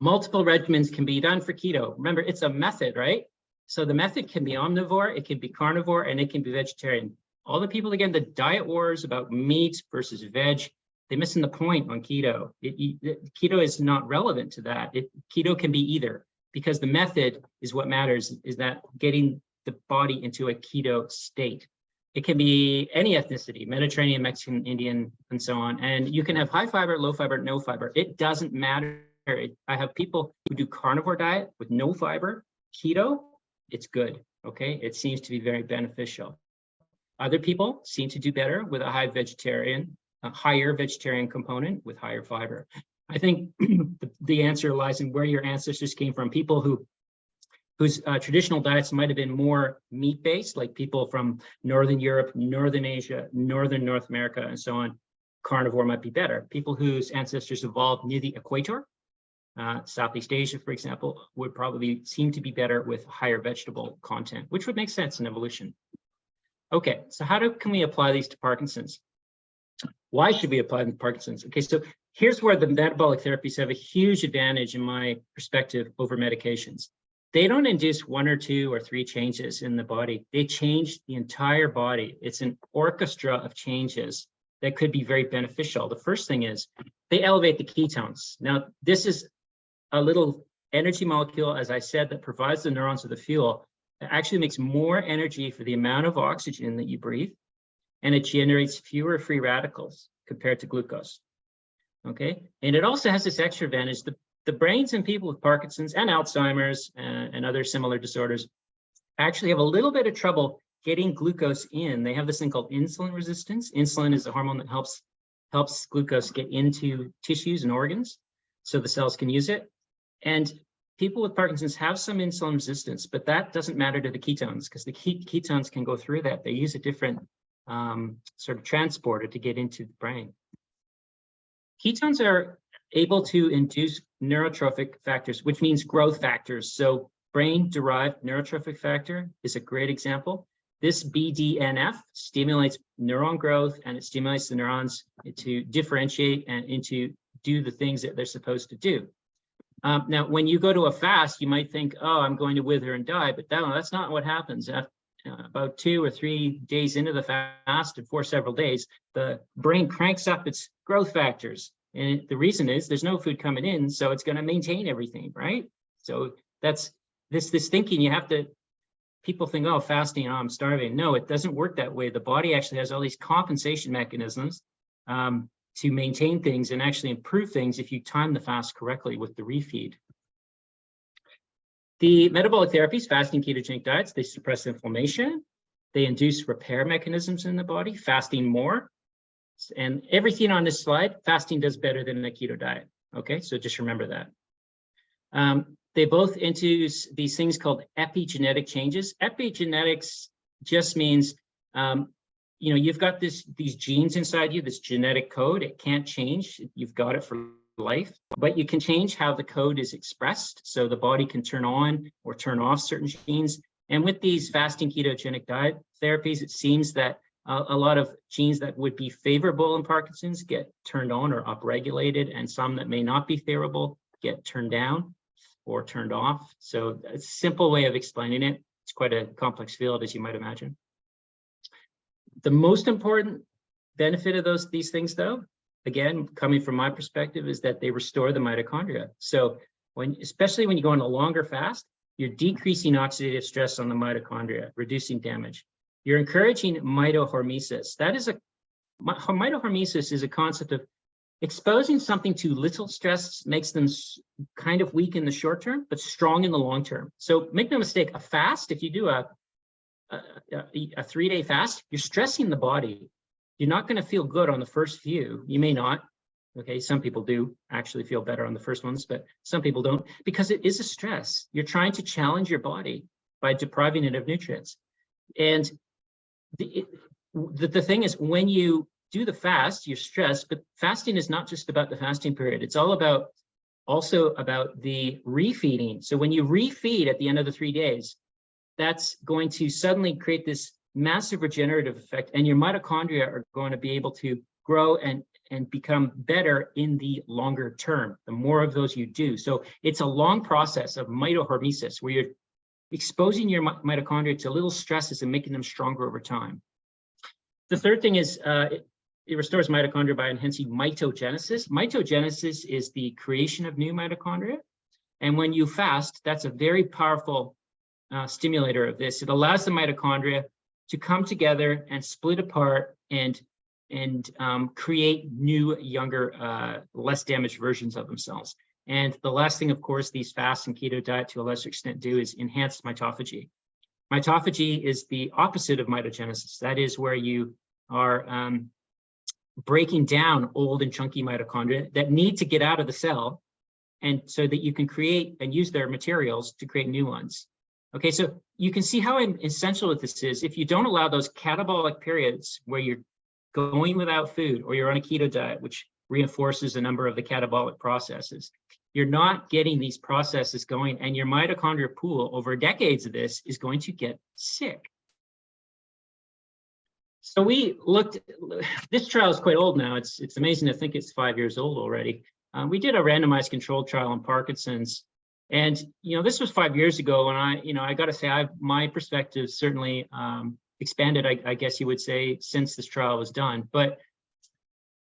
Multiple regimens can be done for keto. Remember, it's a method, right? So the method can be omnivore, it can be carnivore, and it can be vegetarian. All the people, again, the diet wars about meat versus veg, they're missing the point on keto. Keto is not relevant to that. Keto can be either, because the method is what matters, is that getting the body into a keto state. It can be any ethnicity, Mediterranean, Mexican, Indian, and so on. And you can have high fiber, low fiber, no fiber. It doesn't matter. I have people who do carnivore diet with no fiber. Keto, it's good, okay? It seems to be very beneficial. Other people seem to do better with a higher vegetarian component with higher fiber. I think the answer lies in where your ancestors came from. People whose traditional diets might have been more meat-based, like people from Northern Europe, Northern Asia, Northern North America, and so on, carnivore might be better. People whose ancestors evolved near the equator, Southeast Asia, for example, would probably seem to be better with higher vegetable content, which would make sense in evolution. Okay, so can we apply these to Parkinson's? Why should we apply them to Parkinson's? Okay, so here's where the metabolic therapies have a huge advantage in my perspective over medications. They don't induce one or two or three changes in the body. They change the entire body. It's an orchestra of changes that could be very beneficial. The first thing is they elevate the ketones. Now, this is a little energy molecule, as I said, that provides the neurons with the fuel. It actually makes more energy for the amount of oxygen that you breathe, and it generates fewer free radicals compared to glucose. Okay, and it also has this extra advantage. The brains in people with Parkinson's and Alzheimer's and other similar disorders actually have a little bit of trouble getting glucose in. They have this thing called insulin resistance. Insulin is a hormone that helps glucose get into tissues and organs so the cells can use it. And people with Parkinson's have some insulin resistance, but that doesn't matter to the ketones because the ketones can go through that. They use a different sort of transporter to get into the brain. Ketones are able to induce neurotrophic factors, which means growth factors. So brain-derived neurotrophic factor is a great example. This BDNF stimulates neuron growth, and it stimulates the neurons to differentiate and to do the things that they're supposed to do. Now, when you go to a fast, you might think, oh, I'm going to wither and die, but that's not what happens. About 2 or 3 days into the fast, and for several days, the brain cranks up its growth factors. And the reason is there's no food coming in, so it's going to maintain everything, right? So that's this thinking you have to, people think, oh, fasting, oh, I'm starving. No, it doesn't work that way. The body actually has all these compensation mechanisms to maintain things and actually improve things if you time the fast correctly with the refeed. The metabolic therapies, fasting, ketogenic diets, they suppress inflammation. They induce repair mechanisms in the body, fasting more. And everything on this slide, fasting does better than a keto diet. Okay, so just remember that. They both induce these things called epigenetic changes. Epigenetics just means, you've got these genes inside you, this genetic code. It can't change. You've got it for life, but you can change how the code is expressed. So the body can turn on or turn off certain genes. And with these fasting ketogenic diet therapies, it seems that a lot of genes that would be favorable in Parkinson's get turned on or upregulated, and some that may not be favorable get turned down or turned off. So a simple way of explaining it. It's quite a complex field, as you might imagine. The most important benefit of these things, though, again, coming from my perspective, is that they restore the mitochondria. So especially when you go on a longer fast, you're decreasing oxidative stress on the mitochondria, reducing damage. You're encouraging mitohormesis. Mitohormesis is a concept of exposing something to little stress makes them kind of weak in the short term, but strong in the long term. So make no mistake, a fast, if you do a 3-day fast, you're stressing the body. You're not going to feel good on the first few. You may not. Okay, some people do actually feel better on the first ones, but some people don't, because it is a stress. You're trying to challenge your body by depriving it of nutrients. And the thing is, when you do the fast, you're stressed, but fasting is not just about the fasting period. It's all about also about the refeeding. So when you refeed at the end of the 3 days, that's going to suddenly create this massive regenerative effect, and your mitochondria are going to be able to grow and become better in the longer term, the more of those you do. So it's a long process of mitohormesis, where you're exposing your mitochondria to little stresses and making them stronger over time. The third thing is it restores mitochondria by enhancing mitogenesis. Mitogenesis is the creation of new mitochondria. And when you fast, that's a very powerful stimulator of this. It allows the mitochondria to come together and split apart and create new, younger, less damaged versions of themselves. And the last thing, of course, these fast and keto diet to a lesser extent do is enhance mitophagy. Mitophagy is the opposite of mitogenesis. That is where you are breaking down old and chunky mitochondria that need to get out of the cell, and so that you can create and use their materials to create new ones. Okay, so you can see how essential this is. If you don't allow those catabolic periods where you're going without food, or you're on a keto diet, which reinforces a number of the catabolic processes, you're not getting these processes going, and your mitochondrial pool over decades of this is going to get sick. So we looked, this trial is quite old now. It's amazing to think it's 5 years old already. We did a randomized controlled trial on Parkinson's. And, this was 5 years ago, and I got to say, my perspective certainly expanded, I guess you would say, since this trial was done. But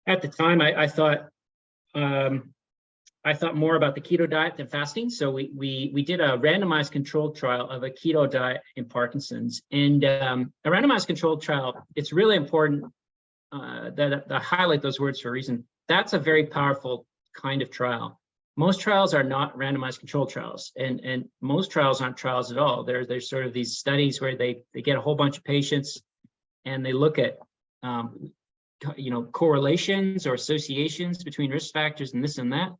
at the time, I thought more about the keto diet than fasting. So we did a randomized controlled trial of a keto diet in Parkinson's. And a randomized controlled trial, it's really important that I highlight those words for a reason. That's a very powerful kind of trial. Most trials are not randomized controlled trials, and most trials aren't trials at all. There's sort of these studies where they get a whole bunch of patients and they look at correlations or associations between risk factors and this and that.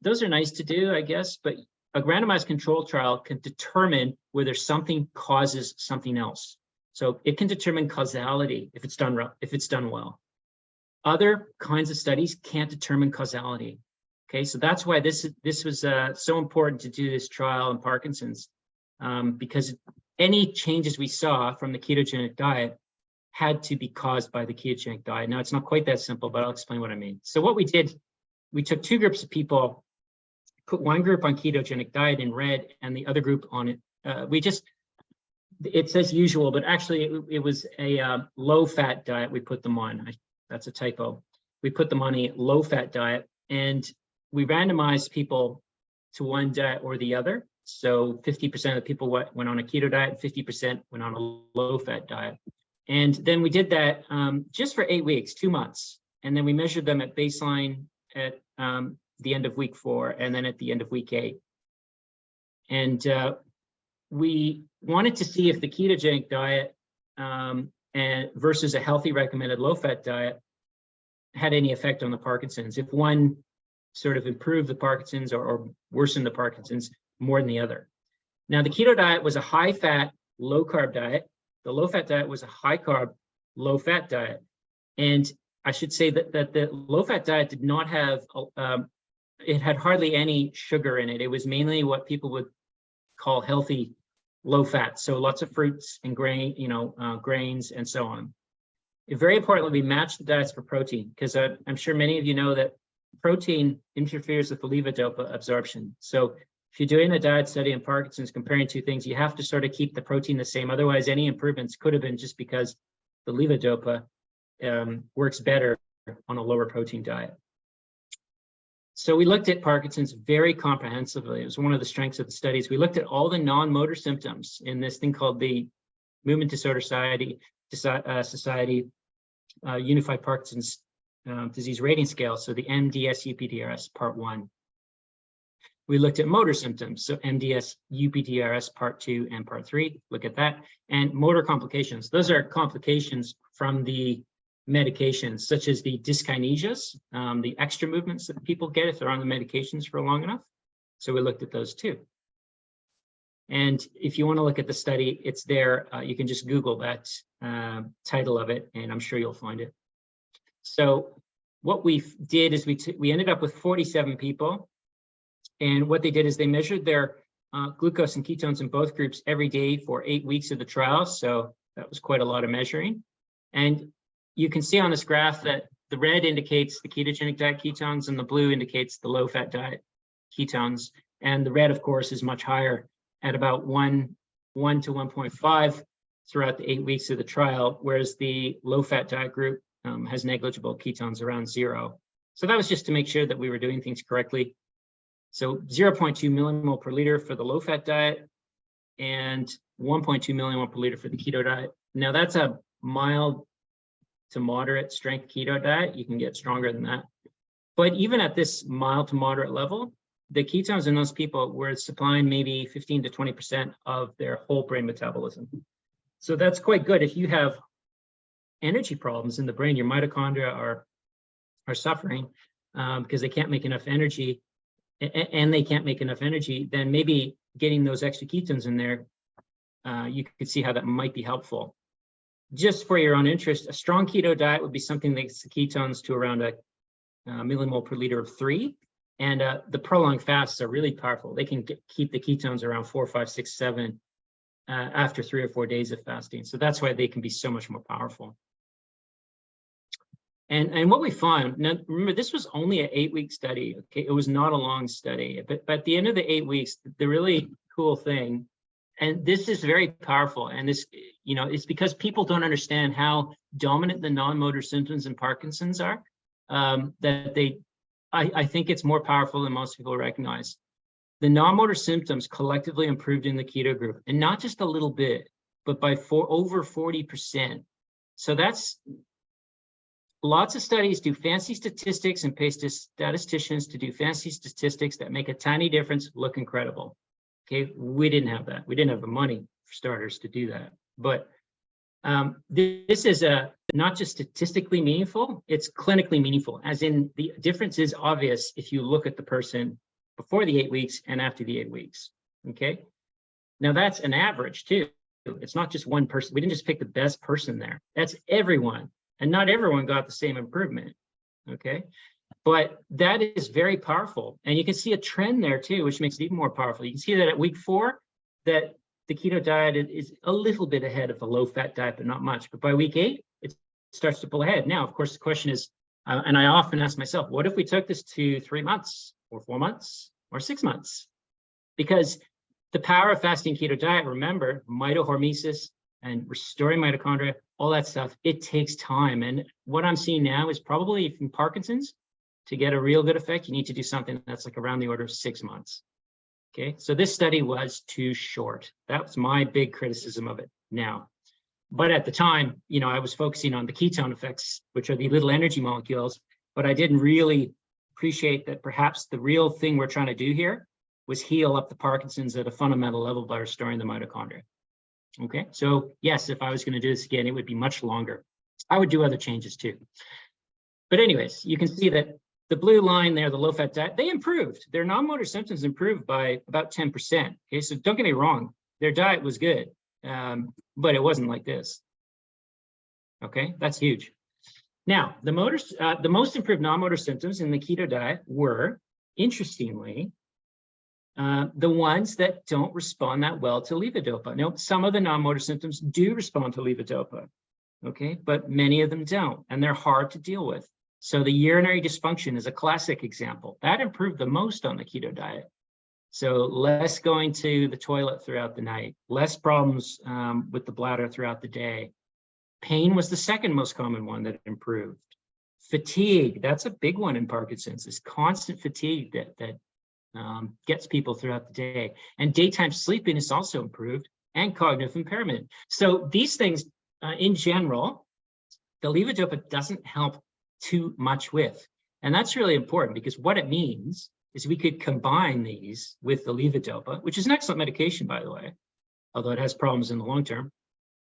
Those are nice to do, I guess, but a randomized controlled trial can determine whether something causes something else. So it can determine causality if it's done well. Other kinds of studies can't determine causality. Okay, so that's why this was so important to do this trial in Parkinson's, because any changes we saw from the ketogenic diet had to be caused by the ketogenic diet. Now, it's not quite that simple, but I'll explain what I mean. So what we did, we took two groups of people, put one group on ketogenic diet in red and the other group on it. It says usual, but actually it was a low-fat diet we put them on. That's a typo. We put them on a low-fat diet, and we randomized people to one diet or the other. So 50% of the people went on a keto diet, 50% went on a low-fat diet. And then we did that just for 8 weeks, 2 months. And then we measured them at baseline at the end of week 4 and then at the end of week 8. And we wanted to see if the ketogenic diet and versus a healthy recommended low-fat diet had any effect on the Parkinson's, if one sort of improved the Parkinson's or worsened the Parkinson's more than the other. Now, the keto diet was a high-fat, low-carb diet. The low-fat diet was a high-carb, low-fat diet. And I should say that the low-fat diet did not have, it had hardly any sugar in it. It was mainly what people would call healthy low-fat. So lots of fruits and grains and so on. Very importantly, we matched the diets for protein, because I'm sure many of you know that protein interferes with the levodopa absorption. So if you're doing a diet study in Parkinson's comparing two things, you have to sort of keep the protein the same. Otherwise, any improvements could have been just because the levodopa works better on a lower protein diet. So we looked at Parkinson's very comprehensively. It was one of the strengths of the studies. We looked at all the non-motor symptoms in this thing called the Movement Disorder Society Unified Parkinson's Disease Rating Scale, so the MDS-UPDRS Part 1. We looked at motor symptoms, so MDS-UPDRS Part 2 and Part 3, look at that, and motor complications. Those are complications from the medications, such as the dyskinesias, the extra movements that people get if they're on the medications for long enough. So we looked at those too. And if you want to look at the study, it's there. You can just Google that title of it, and I'm sure you'll find it. So what we did is we ended up with 47 people. And what they did is they measured their glucose and ketones in both groups every day for 8 weeks of the trial. So that was quite a lot of measuring. And you can see on this graph that the red indicates the ketogenic diet ketones and the blue indicates the low-fat diet ketones. And the red, of course, is much higher at about 1 to 1.5 throughout the 8 weeks of the trial, whereas the low-fat diet group has negligible ketones around 0. So that was just to make sure that we were doing things correctly. So 0.2 millimole per liter for the low-fat diet and 1.2 millimole per liter for the keto diet. Now that's a mild to moderate strength keto diet. You can get stronger than that. But even at this mild to moderate level, the ketones in those people were supplying maybe 15 to 20% of their whole brain metabolism. So that's quite good. If you have energy problems in the brain, your mitochondria are suffering because they can't make enough energy, and they can't make enough energy, then maybe getting those extra ketones in there, you could see how that might be helpful. Just for your own interest, a strong keto diet would be something that gets the ketones to around a millimole per liter of 3. And the prolonged fasts are really powerful. They can keep the ketones around 4, 5, 6, 7 after 3 or 4 days of fasting. So that's why they can be so much more powerful. And what we found, now remember, this was only an 8-week study. Okay, it was not a long study. But at the end of the 8 weeks, the really cool thing, and this is very powerful, and this, it's because people don't understand how dominant the non-motor symptoms in Parkinson's are, that I think it's more powerful than most people recognize. The non-motor symptoms collectively improved in the keto group, and not just a little bit, but by over 40%. So that's lots of studies do fancy statistics and pay statisticians to do fancy statistics that make a tiny difference look incredible. Okay, we didn't have that. We didn't have the money, for starters, to do that. But this is not just statistically meaningful, it's clinically meaningful, as in the difference is obvious if you look at the person before the 8 weeks and after the 8 weeks, okay? Now that's an average too. It's not just one person. We didn't just pick the best person there. That's everyone, and not everyone got the same improvement, okay? But that is very powerful. And you can see a trend there too, which makes it even more powerful. You can see that at week 4, that the keto diet is a little bit ahead of the low-fat diet, but not much. But by week 8, it starts to pull ahead. Now, of course, the question is, and I often ask myself, what if we took this to 3 months or 4 months or 6 months. Because the power of fasting keto diet, remember, mitohormesis and restoring mitochondria, all that stuff, it takes time. And what I'm seeing now is probably from Parkinson's, to get a real good effect, you need to do something that's like around the order of 6 months. Okay, so this study was too short. That was my big criticism of it now. But at the time, I was focusing on the ketone effects, which are the little energy molecules, but I didn't really appreciate that perhaps the real thing we're trying to do here was heal up the Parkinson's at a fundamental level by restoring the mitochondria. Okay, so yes, if I was going to do this again, it would be much longer. I would do other changes too. But anyways, you can see that the blue line there, the low-fat diet, they improved. Their non-motor symptoms improved by about 10%. Okay, so don't get me wrong, their diet was good, but it wasn't like this. Okay, that's huge. Now, the most improved non-motor symptoms in the keto diet were, interestingly, the ones that don't respond that well to levodopa. Now, some of the non-motor symptoms do respond to levodopa, okay, but many of them don't, and they're hard to deal with. So the urinary dysfunction is a classic example. That improved the most on the keto diet. So less going to the toilet throughout the night, less problems with the bladder throughout the day. Pain was the second most common one that improved. Fatigue, that's a big one in Parkinson's, this constant fatigue that gets people throughout the day. And daytime sleepiness also improved, and cognitive impairment. So these things, in general, the levodopa doesn't help too much with. And that's really important, because what it means is we could combine these with the levodopa, which is an excellent medication, by the way, although it has problems in the long term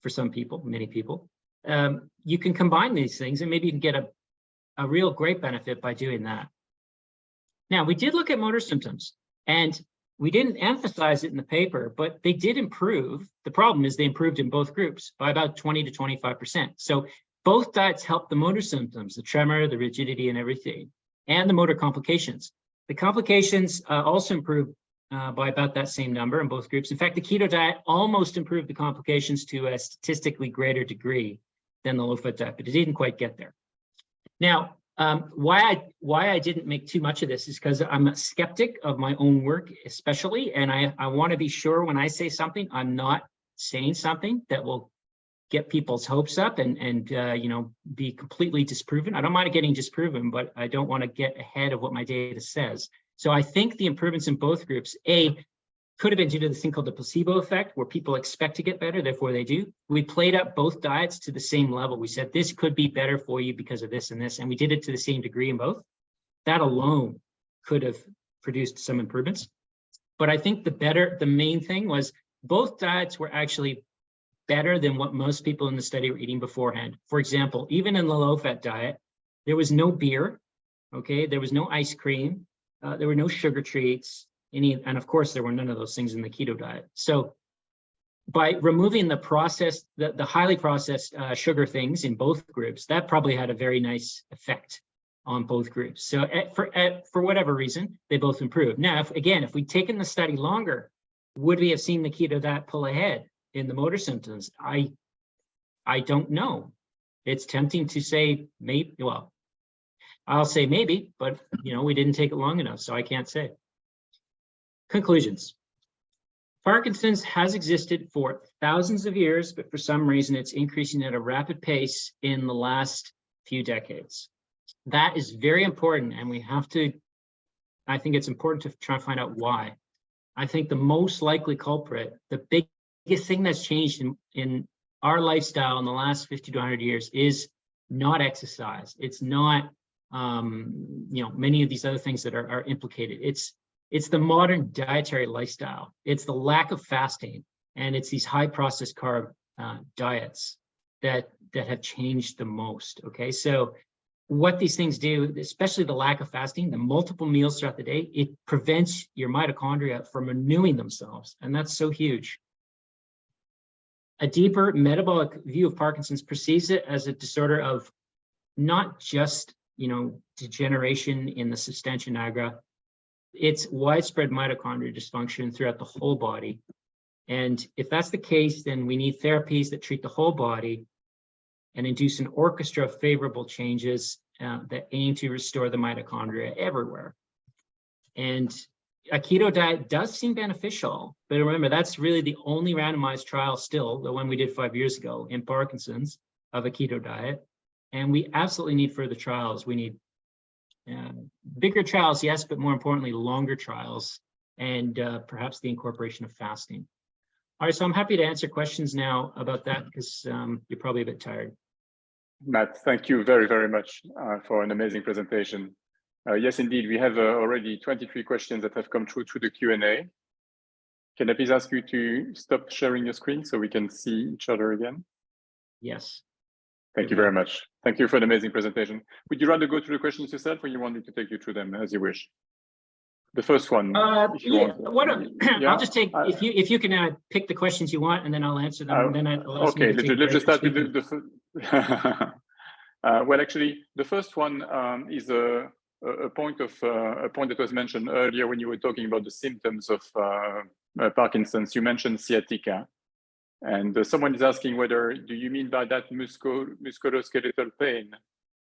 for some people, many people. You can combine these things and maybe you can get a real great benefit by doing that. Now, we did look at motor symptoms, and we didn't emphasize it in the paper, but they did improve. The problem is they improved in both groups by about 20 to 25%. So both diets help the motor symptoms, the tremor, the rigidity, and everything, and the motor complications. The complications also improved by about that same number in both groups. In fact, the keto diet almost improved the complications to a statistically greater degree than the low-fat diet, but it didn't quite get there. Now, why I didn't make too much of this is because I'm a skeptic of my own work, especially, and I want to be sure when I say something, I'm not saying something that will get people's hopes up and be completely disproven. I don't mind getting disproven, but I don't want to get ahead of what my data says. So I think the improvements in both groups, could have been due to this thing called the placebo effect, where people expect to get better, therefore they do. We played up both diets to the same level. We said, this could be better for you because of this and this, and we did it to the same degree in both. That alone could have produced some improvements. But I think the main thing was both diets were actually better than what most people in the study were eating beforehand. For example, even in the low-fat diet, there was no beer, okay? There was no ice cream, there were no sugar treats, and of course, there were none of those things in the keto diet. So by removing the processed, the highly processed sugar things in both groups, that probably had a very nice effect on both groups. So for whatever reason, they both improved. Now, if we'd taken the study longer, would we have seen the keto diet pull ahead in the motor symptoms? I don't know. It's tempting to say maybe, well, I'll say maybe, but we didn't take it long enough, so I can't say. Conclusions. Parkinson's has existed for thousands of years, but for some reason it's increasing at a rapid pace in the last few decades. That is very important, and I think it's important to try and find out why. I think the most likely culprit, the biggest thing that's changed in our lifestyle in the last 50 to 100 years is not exercise. It's not, many of these other things that are implicated. It's the modern dietary lifestyle. It's the lack of fasting, and it's these high processed carb diets that have changed the most. Okay, so what these things do, especially the lack of fasting, the multiple meals throughout the day, it prevents your mitochondria from renewing themselves, and that's so huge. A deeper metabolic view of Parkinson's perceives it as a disorder of not just degeneration in the substantia nigra. It's widespread mitochondrial dysfunction throughout the whole body. And if that's the case, then we need therapies that treat the whole body and induce an orchestra of favorable changes that aim to restore the mitochondria everywhere. And a keto diet does seem beneficial, but remember, that's really the only randomized trial still, the one we did 5 years ago in Parkinson's, of a keto diet. And we absolutely need further trials. We need bigger trials, yes, but more importantly, longer trials, and perhaps the incorporation of fasting. All right, so I'm happy to answer questions now about that, because you're probably a bit tired.
Matt, thank you very, very much for an amazing presentation. Yes, indeed, we have already 23 questions that have come through the Q&A. Can I please ask you to stop sharing your screen so we can see each other again?
Yes.
Thank you very much. Thank you for an amazing presentation. Would you rather go through the questions yourself, or you want me to take you through them as you wish? The first one.
Yeah. I'll just take, if you can pick the questions you want, and then I'll answer them. And then
okay. Let's just start with the well, actually, the first one is a point that was mentioned earlier when you were talking about the symptoms of Parkinson's. You mentioned sciatica, and someone is asking whether, do you mean by that musculoskeletal pain?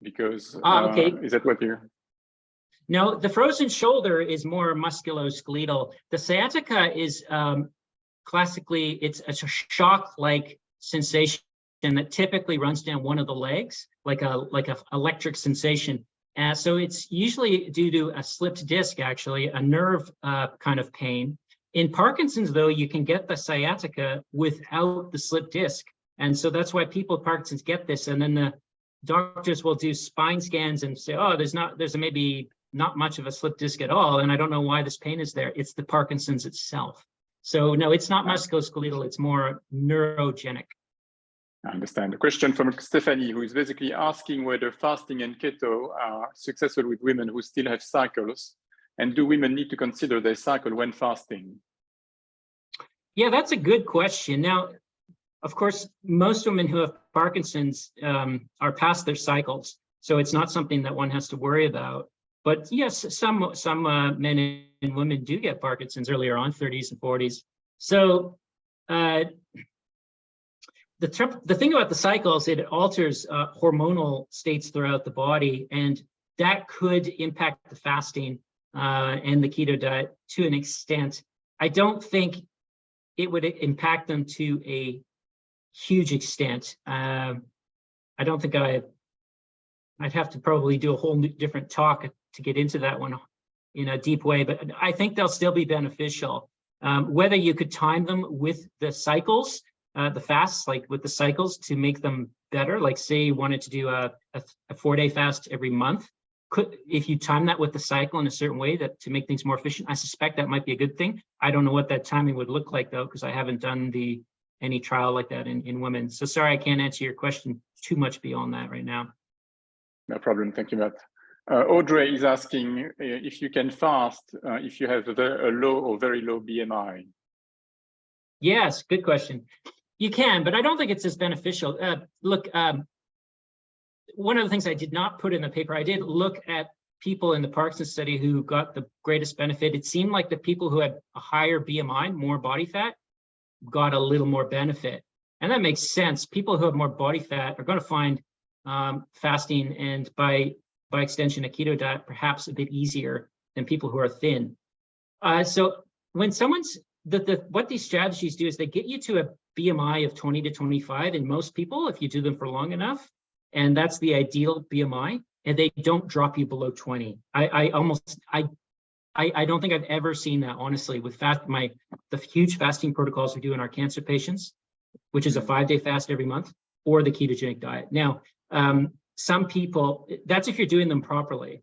Because
okay.
Is that what you're?
No, the frozen shoulder is more musculoskeletal. The sciatica is classically, it's a shock-like sensation that typically runs down one of the legs, like a electric sensation. So it's usually due to a slipped disc, actually, a nerve kind of pain. In Parkinson's, though, you can get the sciatica without the slipped disc. And so that's why people with Parkinson's get this. And then the doctors will do spine scans and say, oh, there's maybe not much of a slipped disc at all, and I don't know why this pain is there. It's the Parkinson's itself. So no, it's not musculoskeletal, it's more neurogenic.
I understand. A question from Stephanie, who is basically asking whether fasting and keto are successful with women who still have cycles, and do women need to consider their cycle when fasting?
Yeah, that's a good question. Now, of course, most women who have Parkinson's are past their cycles, so it's not something that one has to worry about. But yes, some men and women do get Parkinson's earlier on, 30s and 40s. So the thing about the cycles, it alters hormonal states throughout the body, and that could impact the fasting and the keto diet to an extent. I don't think it would impact them to a huge extent. I don't think I'd have to probably do a whole different talk to get into that one in a deep way, but I think they'll still be beneficial. Whether you could time them with the cycles, the fasts, like with the cycles to make them better, like say you wanted to do a 4-day fast every month, if you time that with the cycle in a certain way that to make things more efficient, I suspect that might be a good thing. I don't know what that timing would look like though, because I haven't done any trial like that in women. So sorry, I can't answer your question too much beyond that right now.
No problem. Thank you, Matt. Audrey is asking if you can fast if you have a low or very low BMI.
Yes, good question. You can, but I don't think it's as beneficial. Look, one of the things I did not put in the paper, I did look at people in the Parkinson's study who got the greatest benefit. It seemed like the people who had a higher BMI, more body fat, got a little more benefit. And that makes sense. People who have more body fat are going to find fasting and by extension a keto diet perhaps a bit easier than people who are thin. So when someone's what these strategies do is they get you to a BMI of 20 to 25 in most people if you do them for long enough, and that's the ideal BMI, and they don't drop you below 20. I don't think I've ever seen that, honestly, with the huge fasting protocols we do in our cancer patients, which is a 5-day fast every month, or the ketogenic diet. Now, some people, that's if you're doing them properly.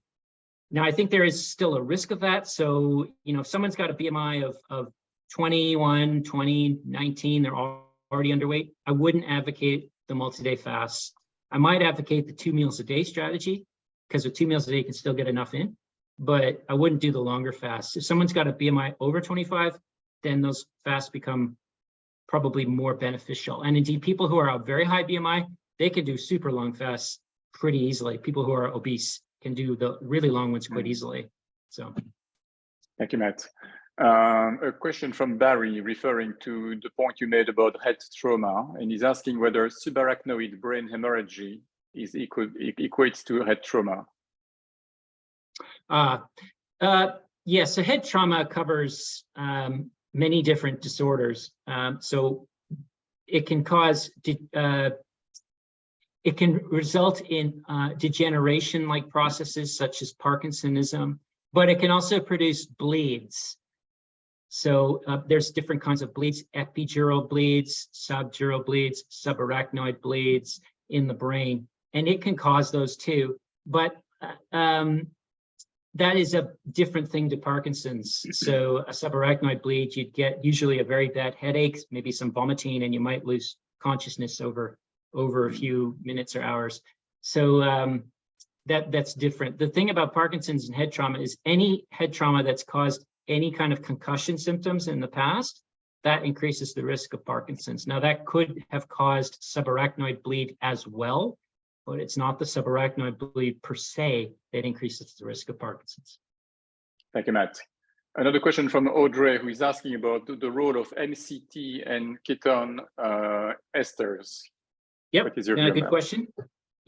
Now, I think there is still a risk of that. So, if someone's got a BMI of 21, 20, 19, they're already underweight, I wouldn't advocate the multi-day fasts. I might advocate the 2 meals a day strategy, because with 2 meals a day, you can still get enough in, but I wouldn't do the longer fasts. If someone's got a BMI over 25, then those fasts become probably more beneficial. And indeed, people who are a very high BMI, they can do super long fasts pretty easily. People who are obese can do the really long ones quite easily. So,
thank you, Matt. A question from Barry referring to the point you made about head trauma, and he's asking whether subarachnoid brain hemorrhage equates to head trauma.
Yeah, so head trauma covers many different disorders. So it can cause, it can result in degeneration-like processes such as Parkinsonism, but it can also produce bleeds. So there's different kinds of bleeds: epidural bleeds, subdural bleeds, subarachnoid bleeds in the brain, and it can cause those too. But that is a different thing to Parkinson's. So a subarachnoid bleed, you'd get usually a very bad headache, maybe some vomiting, and you might lose consciousness over a few minutes or hours. So that's different. The thing about Parkinson's and head trauma is any head trauma that's caused any kind of concussion symptoms in the past, that increases the risk of Parkinson's. Now, that could have caused subarachnoid bleed as well, but it's not the subarachnoid bleed per se that increases the risk of Parkinson's.
Thank you, Matt. Another question from Audrey, who is asking about the role of MCT and ketone esters.
Yep,
What is your
good question.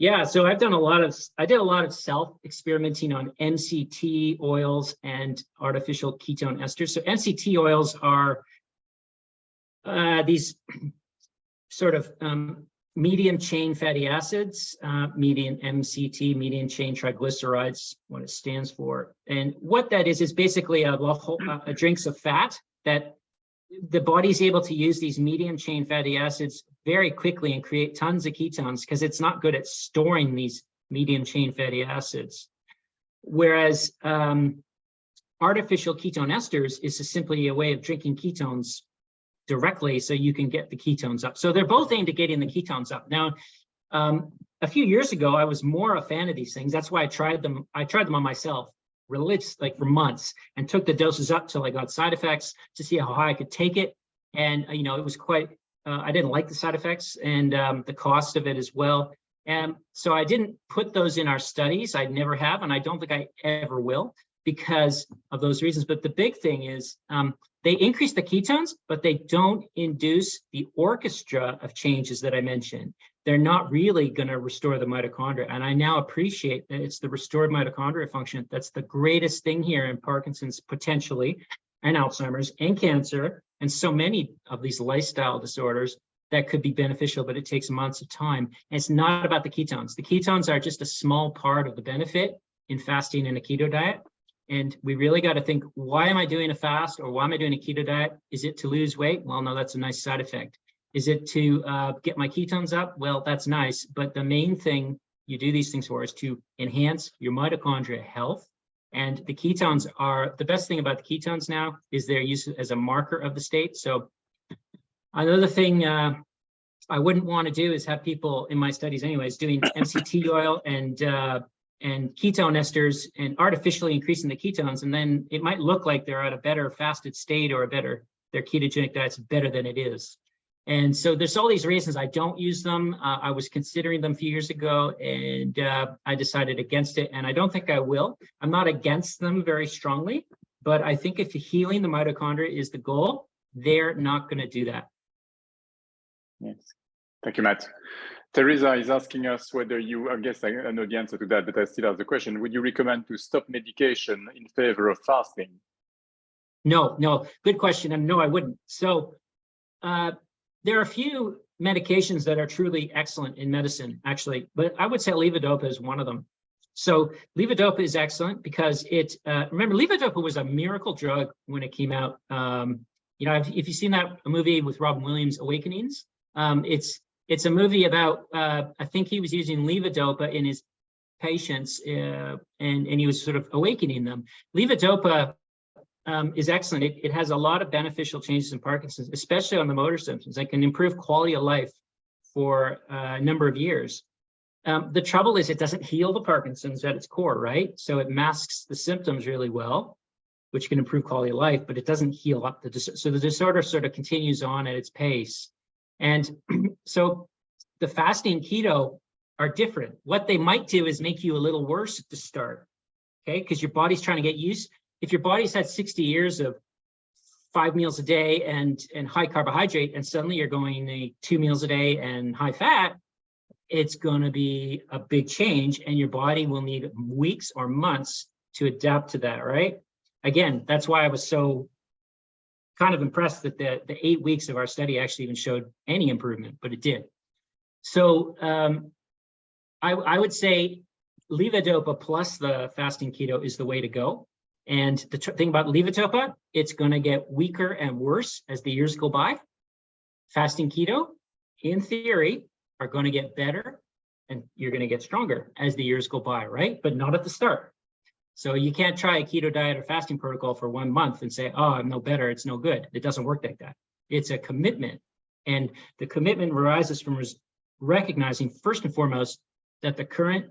Yeah, so I did a lot of self-experimenting on MCT oils and artificial ketone esters. So MCT oils are these sort of medium chain fatty acids, medium MCT, medium chain triglycerides, what it stands for. And what that is basically a drinks of fat that the body's able to use these medium chain fatty acids very quickly and create tons of ketones because it's not good at storing these medium chain fatty acids. Whereas artificial ketone esters is simply a way of drinking ketones directly so you can get the ketones up. So they're both aimed at getting the ketones up. Now, a few years ago, I was more a fan of these things. That's why I tried them on myself like for months, and took the doses up till I got side effects to see how high I could take it. And, it was quite, I didn't like the side effects and the cost of it as well. And so I didn't put those in our studies. I never have, and I don't think I ever will because of those reasons. But the big thing is they increase the ketones, but they don't induce the orchestra of changes that I mentioned. They're not really going to restore the mitochondria. And I now appreciate that it's the restored mitochondria function that's the greatest thing here in Parkinson's potentially, and Alzheimer's and cancer, and so many of these lifestyle disorders that could be beneficial, but it takes months of time. And it's not about the ketones. The ketones are just a small part of the benefit in fasting and a keto diet. And we really got to think, why am I doing a fast or why am I doing a keto diet? Is it to lose weight? Well, no, that's a nice side effect. Is it to get my ketones up? Well, that's nice. But the main thing you do these things for is to enhance your mitochondria health. And the ketones are, the best thing about the ketones now is their use as a marker of the state. So another thing I wouldn't want to do is have people in my studies anyways doing MCT oil and ketone esters and artificially increasing the ketones. And then it might look like they're at a better fasted state or their ketogenic diet's better than it is. And so there's all these reasons I don't use them. I was considering them a few years ago and I decided against it. And I don't think I will. I'm not against them very strongly, but I think if healing the mitochondria is the goal, they're not going to do that.
Yes. Thank you, Matt. Teresa is asking us whether I guess I know the answer to that, but I still have the question. Would you recommend to stop medication in favor of fasting?
No, good question. And no, I wouldn't. So there are a few medications that are truly excellent in medicine, actually, but I would say levodopa is one of them. So levodopa is excellent because remember, levodopa was a miracle drug when it came out. If you've seen that movie with Robin Williams, Awakenings, it's a movie about, I think he was using levodopa in his patients and he was sort of awakening them. Levodopa is excellent. It has a lot of beneficial changes in Parkinson's, especially on the motor symptoms. It can improve quality of life for a number of years. The trouble is it doesn't heal the Parkinson's at its core, right? So it masks the symptoms really well, which can improve quality of life, but it doesn't heal up the disorder. So the disorder sort of continues on at its pace. And so the fasting keto are different. What they might do is make you a little worse at the start, okay? Because your body's trying to get used. If your body's had 60 years of 5 meals a day and high carbohydrate, and suddenly you're going 2 meals a day and high fat, it's going to be a big change, and your body will need weeks or months to adapt to that, right? again, that's why I was so kind of impressed that the 8 weeks of our study actually even showed any improvement, but it did. So I would say levodopa plus the fasting keto is the way to go. And the thing about levodopa, it's going to get weaker and worse as the years go by. Fasting keto, in theory, are going to get better and you're going to get stronger as the years go by, right? But not at the start. So you can't try a keto diet or fasting protocol for 1 month and say, oh, I'm no better, it's no good. It doesn't work like that. It's a commitment. And the commitment arises from recognizing, first and foremost, that the current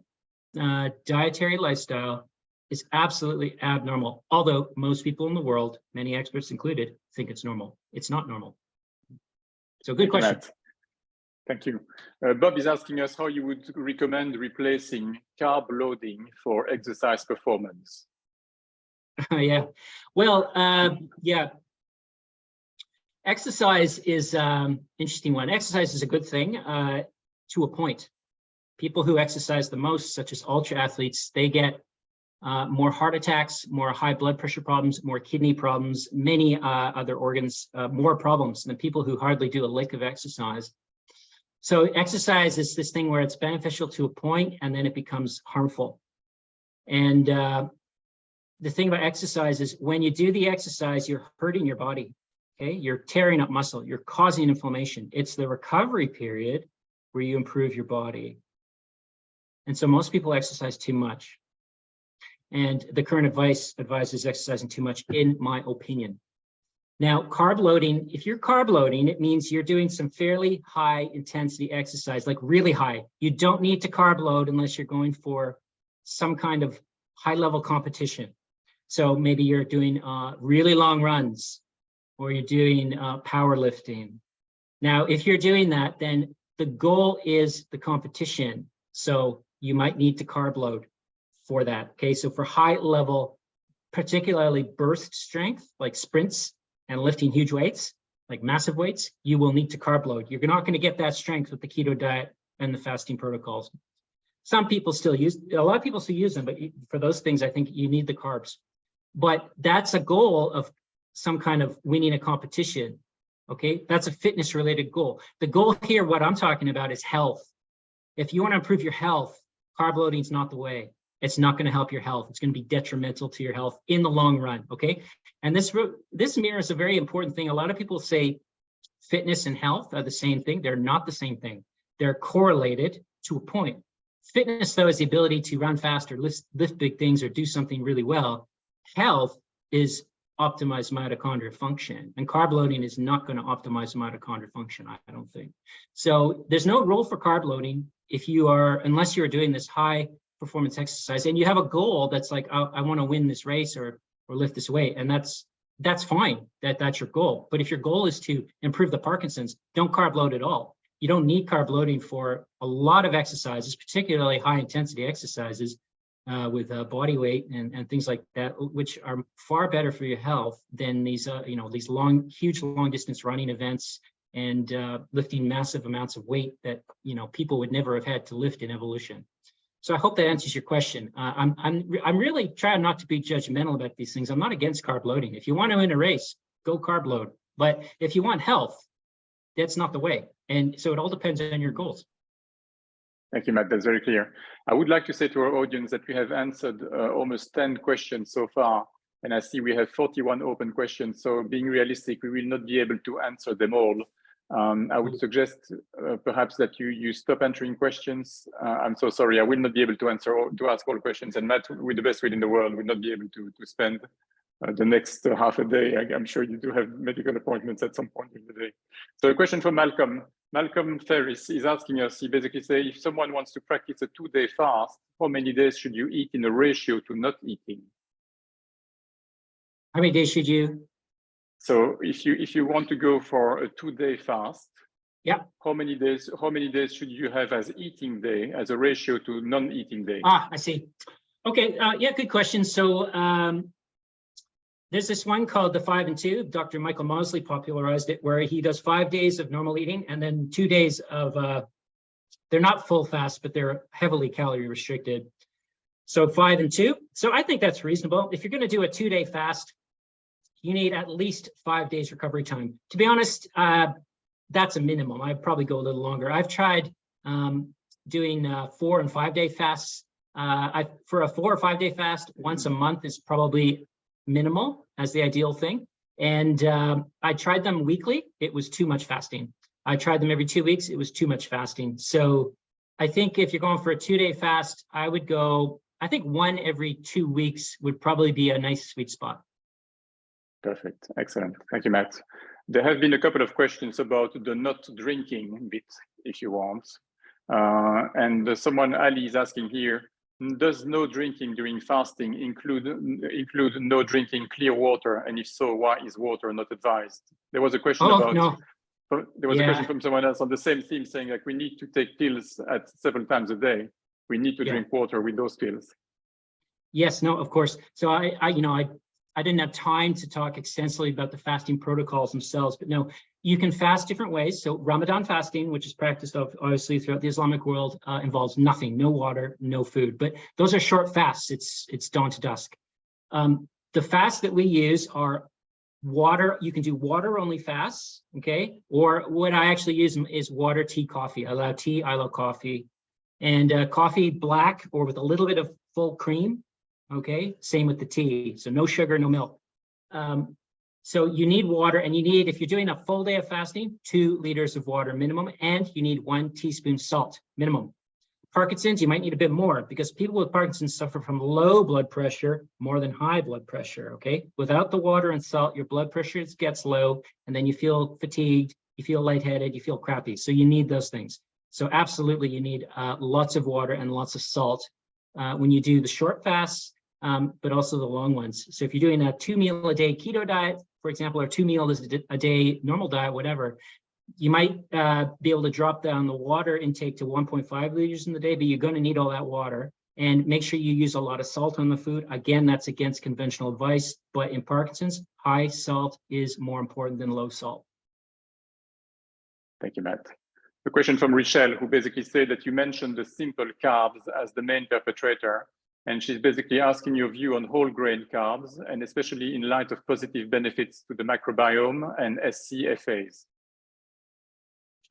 dietary lifestyle is absolutely abnormal. Although most people in the world, many experts included, think it's normal. It's not normal. So good question.
Thank you. Bob is asking us how you would recommend replacing carb loading for exercise performance.
Yeah. Well, yeah. Exercise is interesting one. Exercise is a good thing to a point. People who exercise the most, such as ultra athletes, they get more heart attacks, more high blood pressure problems, more kidney problems, many other organs, more problems than people who hardly do a lick of exercise. So exercise is this thing where it's beneficial to a point and then it becomes harmful. And the thing about exercise is when you do the exercise, you're hurting your body. Okay, you're tearing up muscle, you're causing inflammation. It's the recovery period where you improve your body. And so most people exercise too much. And the current advice advises exercising too much, in my opinion. Now, carb loading, if you're carb loading, it means you're doing some fairly high intensity exercise, like really high. You don't need to carb load unless you're going for some kind of high level competition. So maybe you're doing really long runs, or you're doing powerlifting. Now, if you're doing that, then the goal is the competition. So you might need to carb load for that. Okay, so for high level, particularly burst strength, like sprints and lifting huge weights, like massive weights, you will need to carb load. You're not going to get that strength with the keto diet and the fasting protocols. Some people still use, a lot of people still use them, but for those things, I think you need the carbs. But that's a goal of some kind of winning a competition. Okay, that's a fitness related goal. The goal here, what I'm talking about, is health. If you want to improve your health, carb loading is not the way. It's not going to help your health. It's going to be detrimental to your health in the long run. Okay, and this mirrors a very important thing. A lot of people say fitness and health are the same thing. They're not the same thing. They're correlated to a point. Fitness, though, is the ability to run faster, lift big things, or do something really well. Health is optimized mitochondrial function, and carb loading is not going to optimize mitochondrial function, I don't think. So there's no role for carb loading if you are, unless you're doing this high performance exercise and you have a goal that's like, I want to win this race or lift this weight, and that's fine, that's your goal. But if your goal is to improve the Parkinson's, don't carb load at all. You don't need carb loading for a lot of exercises, particularly high intensity exercises with body weight and things like that, which are far better for your health than these these huge long distance running events and lifting massive amounts of weight that people would never have had to lift in evolution. So I hope that answers your question. I'm really trying not to be judgmental about these things. I'm not against carb loading. If you want to win a race, go carb load. But if you want health, that's not the way. And so it all depends on your goals.
Thank you, Matt. That's very clear. I would like to say to our audience that we have answered almost 10 questions so far, and I see we have 41 open questions. So being realistic, we will not be able to answer them all. I would suggest perhaps that you stop answering questions. I'm so sorry, I will not be able to ask all questions, and Matt, with the best will in the world, will not be able to spend the next half a day. I'm sure you do have medical appointments at some point in the day. So a question from Malcolm. Malcolm Ferris is asking us, he basically says, if someone wants to practice a 2-day fast, how many days should you eat in a ratio to not eating?
How many days should you?
So if you want to go for a 2-day fast,
yeah,
how many days should you have as eating day as a ratio to non-eating day?
I see. Okay, yeah, good question. So there's this one called the 5 and 2. Dr. Michael Mosley popularized it, where he does 5 days of normal eating and then 2 days of, they're not full fast, but they're heavily calorie restricted. So 5 and 2. So I think that's reasonable. If you're going to do a 2-day fast, you need at least 5 days recovery time. To be honest, that's a minimum. I'd probably go a little longer. I've tried doing 4 and 5 day fasts. For a 4 or 5 day fast, once a month is probably minimal as the ideal thing. And I tried them weekly. It was too much fasting. I tried them every 2 weeks. It was too much fasting. So I think if you're going for a 2-day fast, I would go, I think 1 every 2 weeks would probably be a nice sweet spot.
Perfect. Excellent. Thank you, Matt. There have been a couple of questions about the not drinking bit, if you want. And someone, Ali, is asking here, does no drinking during fasting include no drinking clear water? And if so, why is water not advised? There was a question about,
no.
There was a question from someone else on the same theme saying like, we need to take pills at several times a day. We need to drink water with those pills. Yes,
no, of course. So I didn't have time to talk extensively about the fasting protocols themselves, but no, you can fast different ways. So Ramadan fasting, which is practiced obviously throughout the Islamic world, involves nothing, no water, no food, but those are short fasts. It's dawn to dusk. The fasts that we use are water. You can do water only fasts, okay? Or what I actually use is water, tea, coffee. I allow tea, I allow coffee, and coffee black or with a little bit of full cream. Okay, same with the tea. So no sugar, no milk. So you need water, and you need, if you're doing a full day of fasting, 2 liters of water minimum, and you need 1 teaspoon salt minimum. Parkinson's, you might need a bit more because people with Parkinson's suffer from low blood pressure more than high blood pressure, okay? Without the water and salt, your blood pressure gets low, and then you feel fatigued, you feel lightheaded, you feel crappy. So you need those things. So absolutely, you need lots of water and lots of salt when you do the short fasts, but also the long ones. So if you're doing a 2-meal-a-day keto diet, for example, or 2 meals a day normal diet, whatever, you might be able to drop down the water intake to 1.5 liters in the day, but you're going to need all that water. And make sure you use a lot of salt on the food. Again, that's against conventional advice, but in Parkinson's, high salt is more important than low salt.
Thank you, Matt. The question from Richelle, who basically said that you mentioned the simple carbs as the main perpetrator. And she's basically asking your view on whole grain carbs, and especially in light of positive benefits to the microbiome and SCFAs.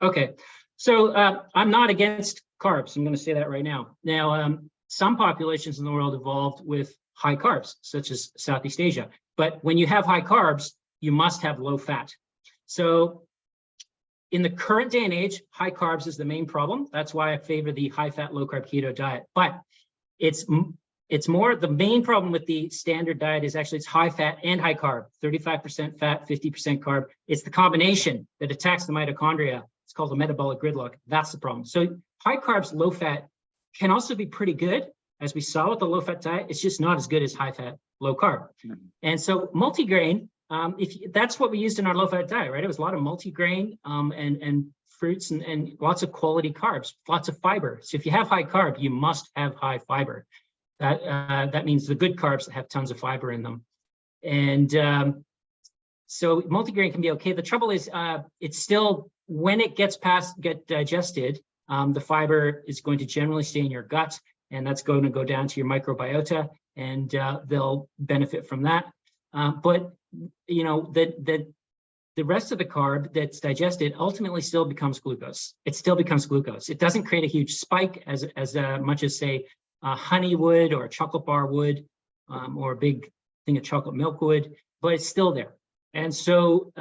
Okay, so I'm not against carbs. I'm going to say that right now. Now, some populations in the world evolved with high carbs, such as Southeast Asia. But when you have high carbs, you must have low fat. So in the current day and age, high carbs is the main problem. That's why I favor the high fat, low carb keto diet. But it's more, the main problem with the standard diet is actually it's high fat and high carb, 35% fat, 50% carb. It's the combination that attacks the mitochondria. It's called a metabolic gridlock. That's the problem. So high carbs, low fat can also be pretty good. As we saw with the low fat diet, it's just not as good as high fat, low carb. And so multigrain, that's what we used in our low fat diet, right? It was a lot of multigrain and fruits and lots of quality carbs, lots of fiber. So if you have high carb, you must have high fiber. That means the good carbs that have tons of fiber in them. And so multigrain can be okay. The trouble is it's still, when it get digested, the fiber is going to generally stay in your gut, and that's going to go down to your microbiota, and they'll benefit from that. But you know, the rest of the carb that's digested ultimately still becomes glucose. It still becomes glucose. It doesn't create a huge spike as much as, say, honey would, or a chocolate bar would, or a big thing of chocolate milk would, but it's still there. And so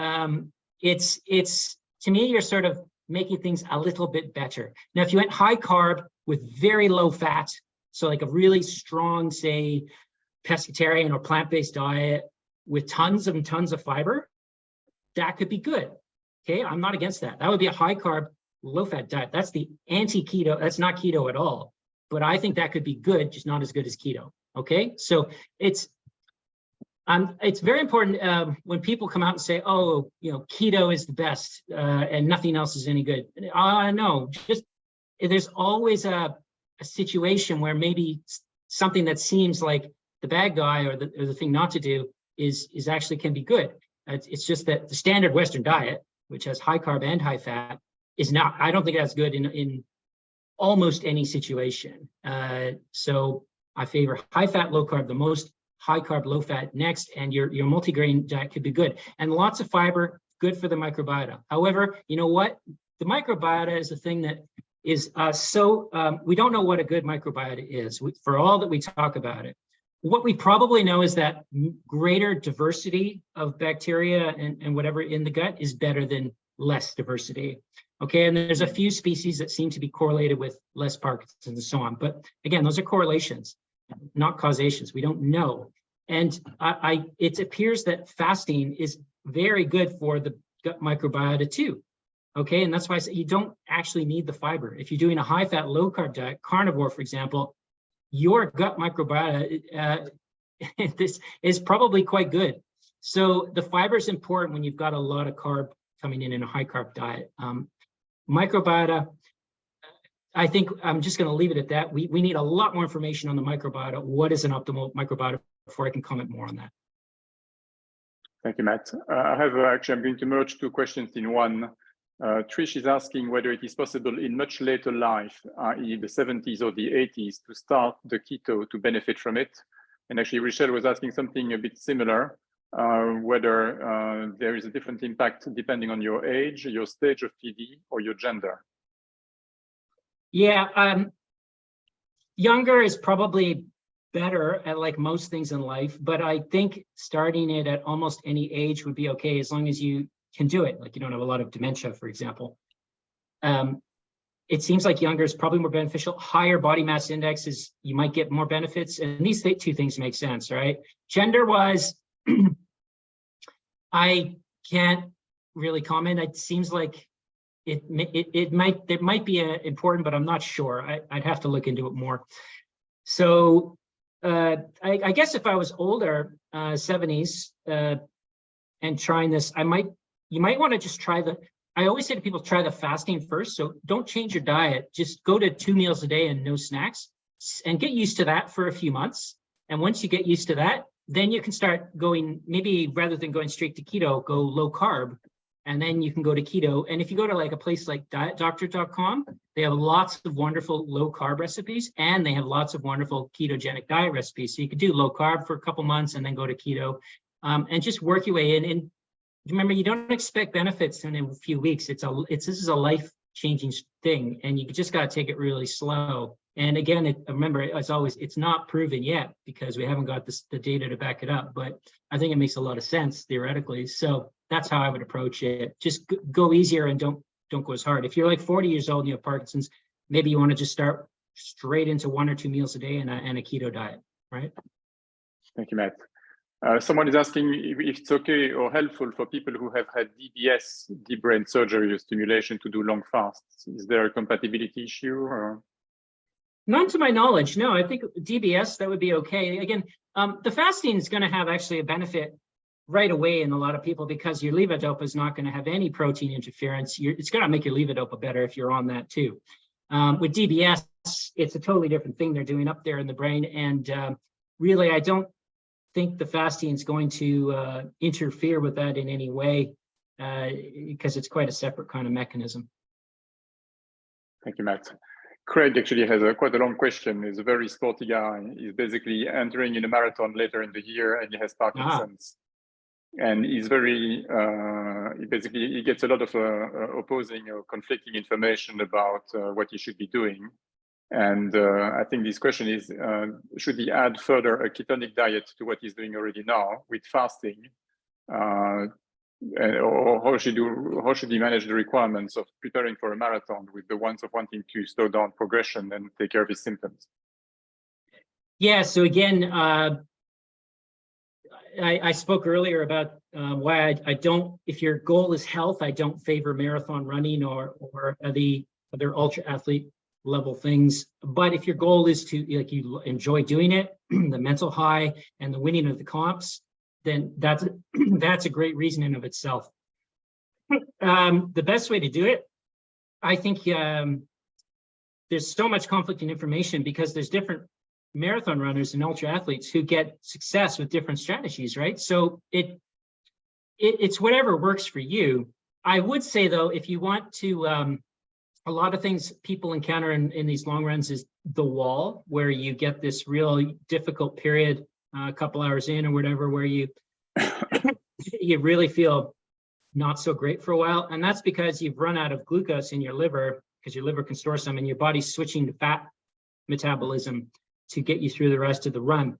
it's to me, you're sort of making things a little bit better. Now, if you went high carb with very low fat, so like a really strong, say, pescatarian or plant-based diet with tons and tons of fiber, that could be good. Okay, I'm not against that. That would be a high carb, low fat diet. That's the anti-keto. That's not keto at all. But I think that could be good, just not as good as keto. Okay, so it's very important when people come out and say, "Oh, you know, keto is the best and nothing else is any good." No, just there's always a situation where maybe something that seems like the bad guy or the thing not to do is actually can be good. It's just that the standard Western diet, which has high carb and high fat, is not. I don't think that's good in almost any situation. So I favor high fat, low carb, the most high carb, low fat next, and your multigrain diet could be good. And lots of fiber, good for the microbiota. However, you know what? The microbiota is a thing that is we don't know what a good microbiota is for all that we talk about it. What we probably know is that greater diversity of bacteria and whatever in the gut is better than less diversity. Okay, and there's a few species that seem to be correlated with less Parkinson's and so on. But again, those are correlations, not causations. We don't know. And it appears that fasting is very good for the gut microbiota too. Okay, and that's why I say you don't actually need the fiber. If you're doing a high fat, low carb diet, carnivore, for example, your gut microbiota this is probably quite good. So the fiber is important when you've got a lot of carb coming in a high carb diet. Microbiota, I think I'm just going to leave it at that. We need a lot more information on the microbiota. What is an optimal microbiota before I can comment more on that?
Thank you, Matt. I'm going to merge two questions in one. Trish is asking whether it is possible in much later life, i.e. the 70s or the 80s, to start the keto to benefit from it. And actually, Richelle was asking something a bit similar, whether there is a different impact depending on your age, your stage of PD, or your gender.
Yeah, younger is probably better at like most things in life, but I think starting it at almost any age would be okay as long as you can do it. Like you don't have a lot of dementia, for example. It seems like younger is probably more beneficial. Higher body mass index is, you might get more benefits. And these two things make sense, right? Gender-wise, I can't really comment. It seems like it might be important, but I'm not sure. I'd have to look into it more. So I guess if I was older, 70s, and trying this, you might want to just try I always say to people, try the fasting first. So don't change your diet. Just go to 2 meals a day and no snacks and get used to that for a few months. And once you get used to that, then you can start going, maybe rather than going straight to keto, go low carb, and then you can go to keto. And if you go to like a place like dietdoctor.com, they have lots of wonderful low carb recipes, and they have lots of wonderful ketogenic diet recipes. So you could do low carb for a couple months and then go to keto, and just work your way in. And remember, you don't expect benefits in a few weeks. This is a life-changing thing, and you just got to take it really slow. And again, remember, as always, it's not proven yet because we haven't got the data to back it up. But I think it makes a lot of sense theoretically. So that's how I would approach it. Just go easier and don't go as hard. If you're like 40 years old and you have Parkinson's, maybe you want to just start straight into 1 or 2 meals a day and a keto diet, right?
Thank you, Matt. Someone is asking if it's okay or helpful for people who have had DBS, deep brain surgery or stimulation, to do long fasts. Is there a compatibility issue? Or?
Not to my knowledge, no. I think DBS, that would be okay. Again, the fasting is going to have actually a benefit right away in a lot of people because your levodopa is not going to have any protein interference. It's going to make your levodopa better if you're on that too. With DBS, it's a totally different thing they're doing up there in the brain. And really, I don't think the fasting is going to interfere with that in any way because it's quite a separate kind of mechanism.
Thank you, Matt. Craig actually has quite a long question. He's a very sporty guy. He's basically entering in a marathon later in the year, and he has Parkinson's. And he's very, he gets a lot of opposing or conflicting information about what he should be doing. And I think this question is, should he add further a ketonic diet to what he's doing already now with fasting? Or how should he manage the requirements of preparing for a marathon with the ones of wanting to slow down progression and take care of his symptoms?
Yeah, so again, I spoke earlier about why I don't, if your goal is health, I don't favor marathon running or the other ultra athlete level things. But if your goal is to, like, you enjoy doing it, the mental high and the winning of the comps, then that's a great reason in of itself. The best way to do it, I think there's so much conflicting information because there's different marathon runners and ultra athletes who get success with different strategies, right? So it's whatever works for you. I would say though, if you want to a lot of things people encounter in these long runs is the wall, where you get this real difficult period, a couple hours in or whatever, where you you really feel not so great for a while. And that's because you've run out of glucose in your liver, because your liver can store some, and your body's switching to fat metabolism to get you through the rest of the run.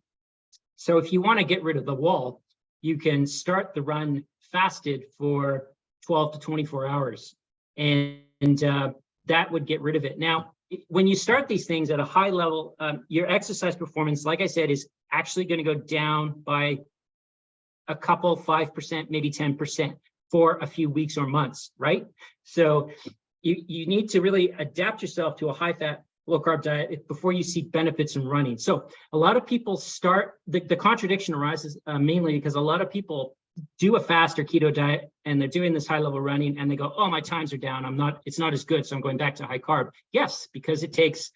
So if you want to get rid of the wall, you can start the run fasted for 12 to 24 hours. And that would get rid of it. Now, when you start these things at a high level, your exercise performance, like I said, is actually going to go down by a couple, 5%, maybe 10% for a few weeks or months, right? So you need to really adapt yourself to a high-fat, low-carb diet before you see benefits in running. So a lot of people start, the contradiction arises mainly because a lot of people do a fast or keto diet and they're doing this high-level running and they go, oh, my times are down. It's not as good, so I'm going back to high carb. Yes, because it takes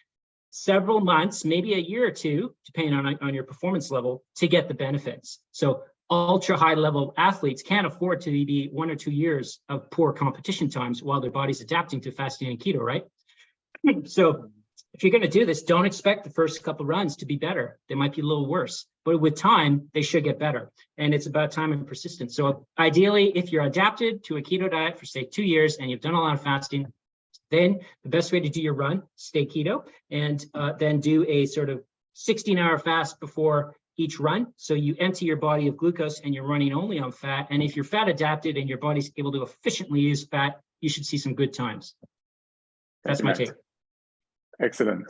several months, maybe a year or two, depending on your performance level, to get the benefits. So ultra high level athletes can't afford to be 1 or 2 years of poor competition times while their body's adapting to fasting and keto, right? So if you're going to do this, don't expect the first couple runs to be better. They might be a little worse, but with time, they should get better. And it's about time and persistence. So ideally, if you're adapted to a keto diet for, say, 2 years and you've done a lot of fasting, then the best way to do your run, stay keto, and then do a sort of 16-hour fast before each run. So you empty your body of glucose and you're running only on fat. And if you're fat adapted and your body's able to efficiently use fat, you should see some good times. That's my take.
Excellent.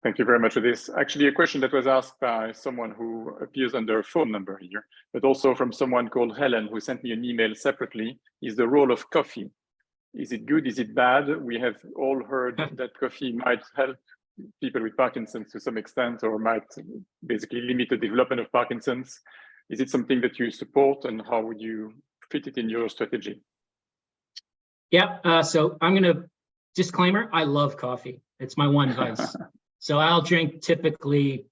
Thank you very much for this. Actually, a question that was asked by someone who appears under a phone number here, but also from someone called Helen, who sent me an email separately, is the role of coffee. Is it good? Is it bad? We have all heard that coffee might help people with Parkinson's to some extent, or might basically limit the development of Parkinson's. Is it something that you support, and how would you fit it in your strategy?
Yeah, so I'm going to disclaimer, I love coffee. It's my one vice. So I'll drink typically,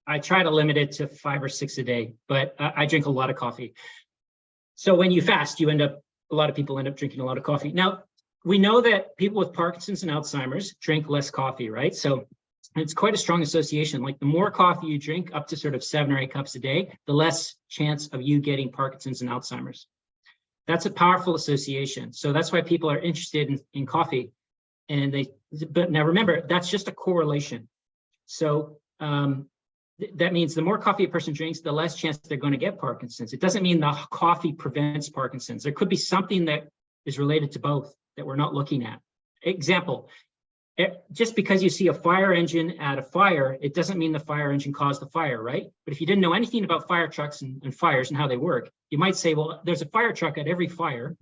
I try to limit it to 5 or 6 a day, but I drink a lot of coffee. So when you fast, a lot of people end up drinking a lot of coffee. Now, we know that people with Parkinson's and Alzheimer's drink less coffee, right? So it's quite a strong association. Like the more coffee you drink, up to sort of 7 or 8 cups a day, the less chance of you getting Parkinson's and Alzheimer's. That's a powerful association. So that's why people are interested in coffee. But now remember, that's just a correlation. So that means the more coffee a person drinks, the less chance they're going to get Parkinson's. It doesn't mean the coffee prevents Parkinson's. There could be something that is related to both that we're not looking at. Example, just because you see a fire engine at a fire, it doesn't mean the fire engine caused the fire, right? But if you didn't know anything about fire trucks and fires and how they work, you might say, well, there's a fire truck at every fire,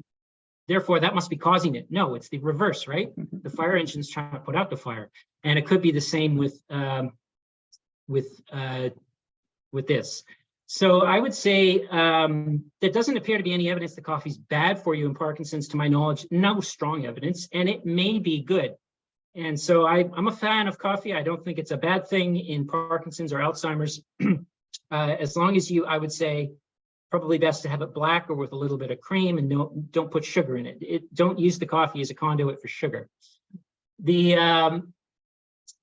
therefore that must be causing it. No, it's the reverse, right? The fire engine's trying to put out the fire. And it could be the same with this. So I would say there doesn't appear to be any evidence that coffee's bad for you in Parkinson's, to my knowledge, no strong evidence, and it may be good. And so I'm a fan of coffee. I don't think it's a bad thing in Parkinson's or Alzheimer's. As long as I would say, probably best to have it black or with a little bit of cream, and don't put sugar in it. Don't use the coffee as a conduit for sugar.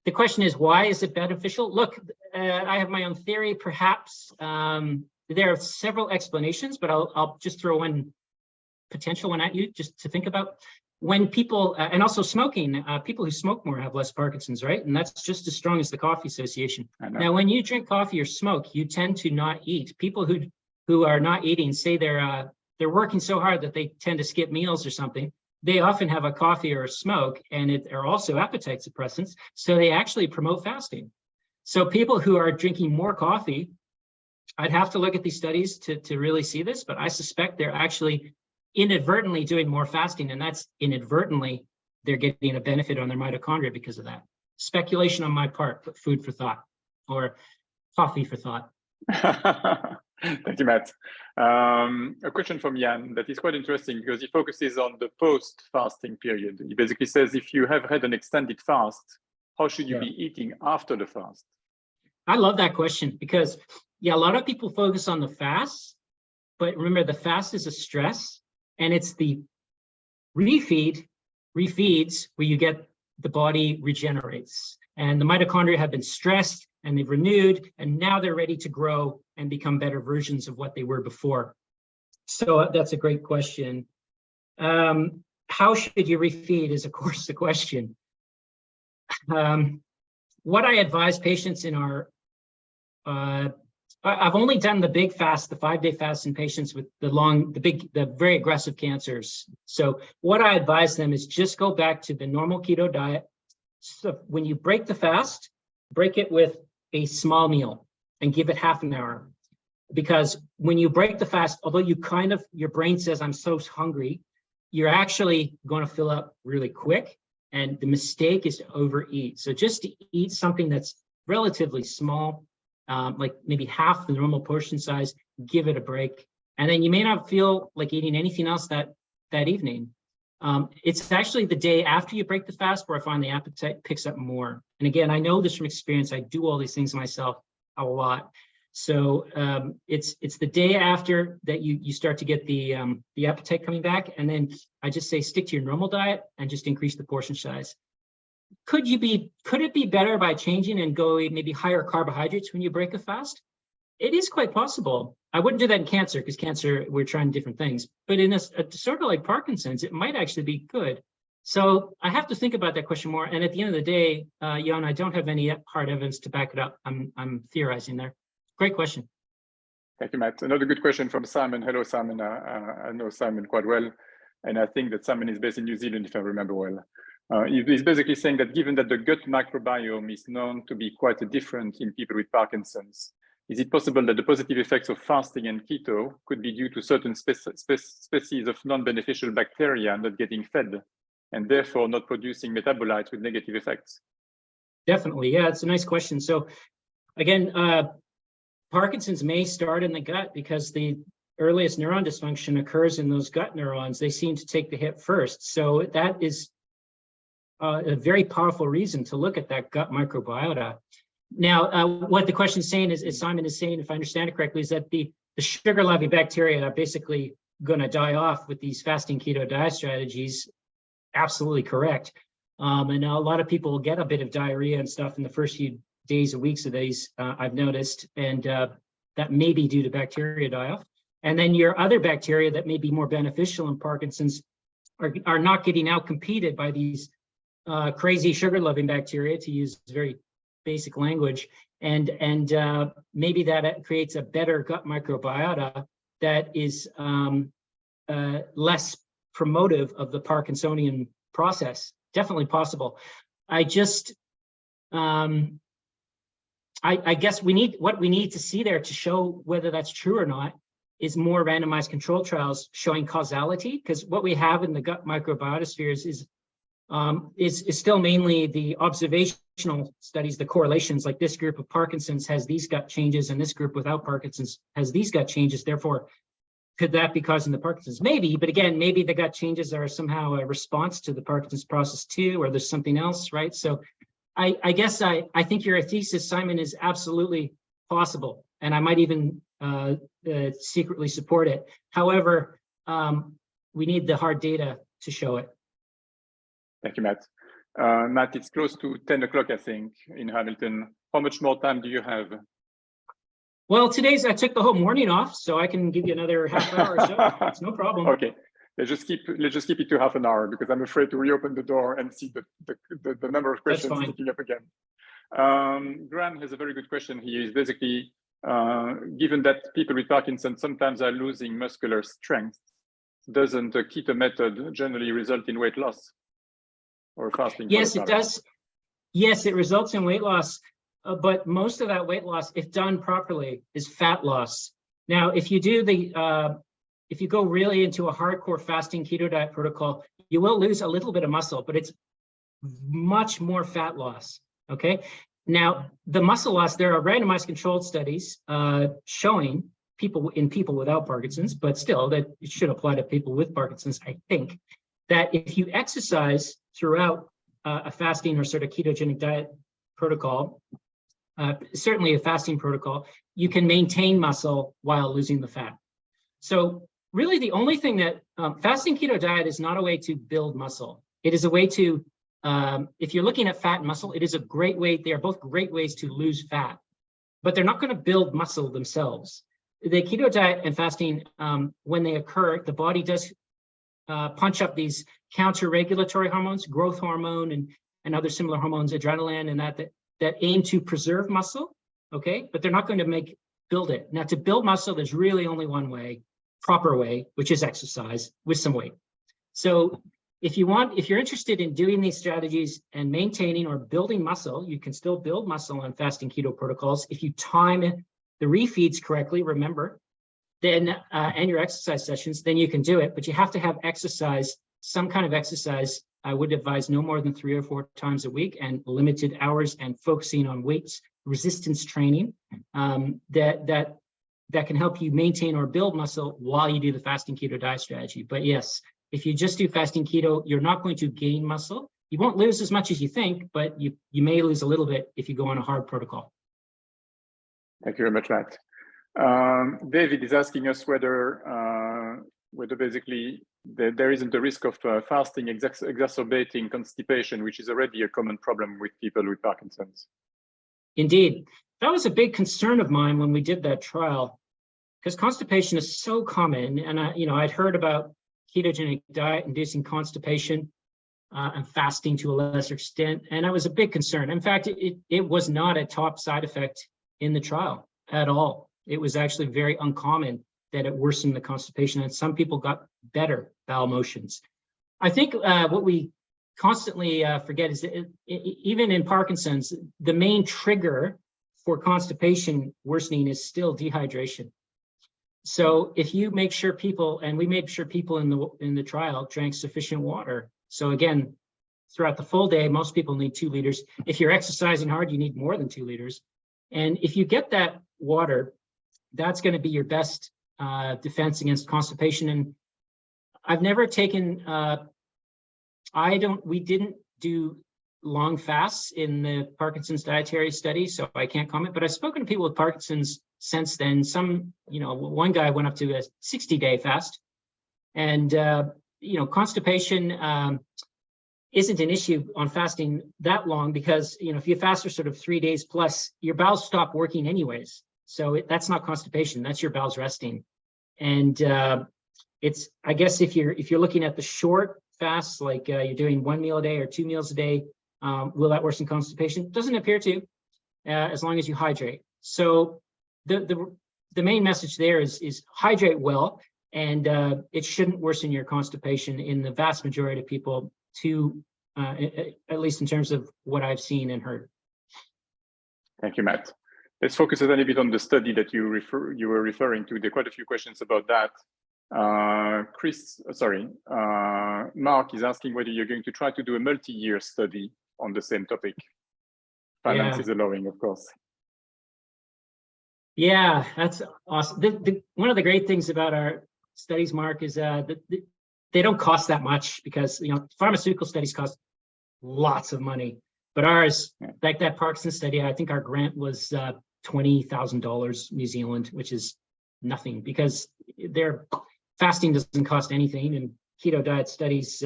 The question is, why is it beneficial? Look, I have my own theory. Perhaps there are several explanations, but I'll just throw one potential one at you just to think about. When people, and also smoking, people who smoke more have less Parkinson's, right? And that's just as strong as the coffee association. Now, when you drink coffee or smoke, you tend to not eat. People who are not eating, say they're working so hard that they tend to skip meals or something, they often have a coffee or a smoke, and it are also appetite suppressants, so they actually promote fasting. So people who are drinking more coffee, I'd have to look at these studies to really see this, but I suspect they're actually inadvertently doing more fasting, and that's inadvertently they're getting a benefit on their mitochondria because of that. Speculation on my part, but food for thought, or coffee for thought.
Thank you, Matt. A question from Jan that is quite interesting because he focuses on the post-fasting period. He basically says, if you have had an extended fast, how should you be eating after the fast?
I love that question because, a lot of people focus on the fast, but remember the fast is a stress, and it's the refeed refeeds where you get the body regenerates. And the mitochondria have been stressed and they've renewed, and now they're ready to grow and become better versions of what they were before. So that's a great question. How should you refeed is, of course, the question. What I advise patients in our, I've only done the big fast, the 5-day fast in patients with the very aggressive cancers. So what I advise them is just go back to the normal keto diet. So when you break the fast, break it with a small meal and give it half an hour. Because when you break the fast, although your brain says, I'm so hungry, you're actually going to fill up really quick. And the mistake is to overeat. So just to eat something that's relatively small, like maybe half the normal portion size, give it a break. And then you may not feel like eating anything else that evening. It's actually the day after you break the fast where I find the appetite picks up more. And again, I know this from experience. I do all these things myself a lot. So it's the day after that you start to get the appetite coming back. And then I just say, stick to your normal diet and just increase the portion size. Could it be better by changing and going maybe higher carbohydrates when you break a fast? It is quite possible. I wouldn't do that in cancer because cancer, we're trying different things. But in a disorder like Parkinson's, it might actually be good. So I have to think about that question more. And at the end of the day, Jan, I don't have any hard evidence to back it up. I'm theorizing there. Great question.
Thank you, Matt. Another good question from Simon. Hello, Simon. I know Simon quite well. And I think that Simon is based in New Zealand, if I remember well. He's basically saying that given that the gut microbiome is known to be quite different in people with Parkinson's, is it possible that the positive effects of fasting and keto could be due to certain species of non-beneficial bacteria not getting fed and therefore not producing metabolites with negative effects?
Definitely. Yeah, it's a nice question. So again, Parkinson's may start in the gut because the earliest neuron dysfunction occurs in those gut neurons. They seem to take the hit first. So that is a very powerful reason to look at that gut microbiota. Now, what the question is saying is Simon is saying, if I understand it correctly, is that the sugar-loving bacteria are basically going to die off with these fasting keto diet strategies. Absolutely correct. And a lot of people will get a bit of diarrhea and stuff in the first few days or weeks of these, I've noticed, and that may be due to bacteria die-off. And then your other bacteria that may be more beneficial in Parkinson's are not getting out-competed by these crazy sugar-loving bacteria, to use very basic language, and maybe that creates a better gut microbiota that is less promotive of the Parkinsonian process. Definitely possible. I just I guess what we need to see there to show whether that's true or not is more randomized control trials showing causality, because what we have in the gut microbiotospheres is still mainly the observational studies, the correlations, like this group of Parkinson's has these gut changes and this group without Parkinson's has these gut changes. Therefore, could that be causing the Parkinson's? Maybe, but again, maybe the gut changes are somehow a response to the Parkinson's process too, or there's something else, right? So I guess I think your thesis, Simon, is absolutely possible, and I might even secretly support it. However, we need the hard data to show it.
Thank you, Matt. Matt, it's close to 10 o'clock, I think, in Hamilton. How much more time do you have?
Well, I took the whole morning off, so I can give you another half hour or so. It's no problem.
Okay. Let's just keep it to half an hour because I'm afraid to reopen the door and see the number of questions sticking up again. Graham has a very good question. He is basically, given that people with Parkinson's sometimes are losing muscular strength, doesn't the keto method generally result in weight loss or fasting?
Yes, it does. Yes, it results in weight loss, but most of that weight loss, if done properly, is fat loss. Now, if you do if you go really into a hardcore fasting keto diet protocol, you will lose a little bit of muscle, but it's much more fat loss, okay? Now, the muscle loss, there are randomized controlled studies showing people without Parkinson's, but still that it should apply to people with Parkinson's, I think, that if you exercise throughout a fasting or sort of ketogenic diet protocol, certainly a fasting protocol, you can maintain muscle while losing the fat. So really the only thing that fasting keto diet is not a way to build muscle. It is a way to, if you're looking at fat and muscle, it is a great way. They are both great ways to lose fat, but they're not going to build muscle themselves. The keto diet and fasting, when they occur, the body does punch up these counter-regulatory hormones, growth hormone, and other similar hormones, adrenaline, and that aim to preserve muscle. Okay, but they're not going to build it. Now, to build muscle, there's really only one way, proper way, which is exercise with some weight. So if you're interested in doing these strategies and maintaining or building muscle, you can still build muscle on fasting keto protocols if you time the refeeds correctly, remember, then and your exercise sessions, then you can do it. But you have to have exercise, some kind of exercise. I would advise no more than 3 or 4 times a week and limited hours, and focusing on weights, resistance training that can help you maintain or build muscle while you do the fasting keto diet strategy. But yes, if you just do fasting keto, you're not going to gain muscle. You won't lose as much as you think, but you may lose a little bit if you go on a hard protocol.
Thank you very much, Matt. David is asking us whether basically there isn't a risk of fasting exacerbating constipation, which is already a common problem with people with Parkinson's. Indeed.
That was a big concern of mine when we did that trial, because constipation is so common. And I'd heard about ketogenic diet inducing constipation and fasting to a lesser extent, and it was a big concern. In fact, it was not a top side effect in the trial at all. It was actually very uncommon that it worsened the constipation, and some people got better bowel motions. I think what we constantly forget is that even in Parkinson's, the main trigger for constipation worsening is still dehydration. So if you make sure people, and we made sure people in the trial drank sufficient water. So again, throughout the full day, most people need 2 liters. If you're exercising hard, you need more than 2 liters. And if you get that water, that's going to be your best defense against constipation. And I've never taken, we didn't do long fasts in the Parkinson's dietary study, so I can't comment, but I've spoken to people with Parkinson's since then. One guy went up to a 60-day fast, and, constipation isn't an issue on fasting that long, because, if you fast for sort of 3 days plus, your bowels stop working anyways. So that's not constipation, that's your bowels resting. And I guess if you're looking at the short fasts, like you're doing 1 meal a day or 2 meals a day, will that worsen constipation? Doesn't appear to, as long as you hydrate. So the main message there is hydrate well, and it shouldn't worsen your constipation in the vast majority of people, at least in terms of what I've seen and heard.
Thank you, Matt. Let's focus a little bit on the study that you were referring to. There are quite a few questions about that. Mark is asking whether you're going to try to do a multi-year study on the same topic. Finance is allowing, of course.
Yeah, that's awesome. One of the great things about our studies, Mark, is that they don't cost that much, because pharmaceutical studies cost lots of money. But ours, like that Parkinson study, I think our grant was $20,000 New Zealand, which is nothing, because their fasting doesn't cost anything, and keto diet studies,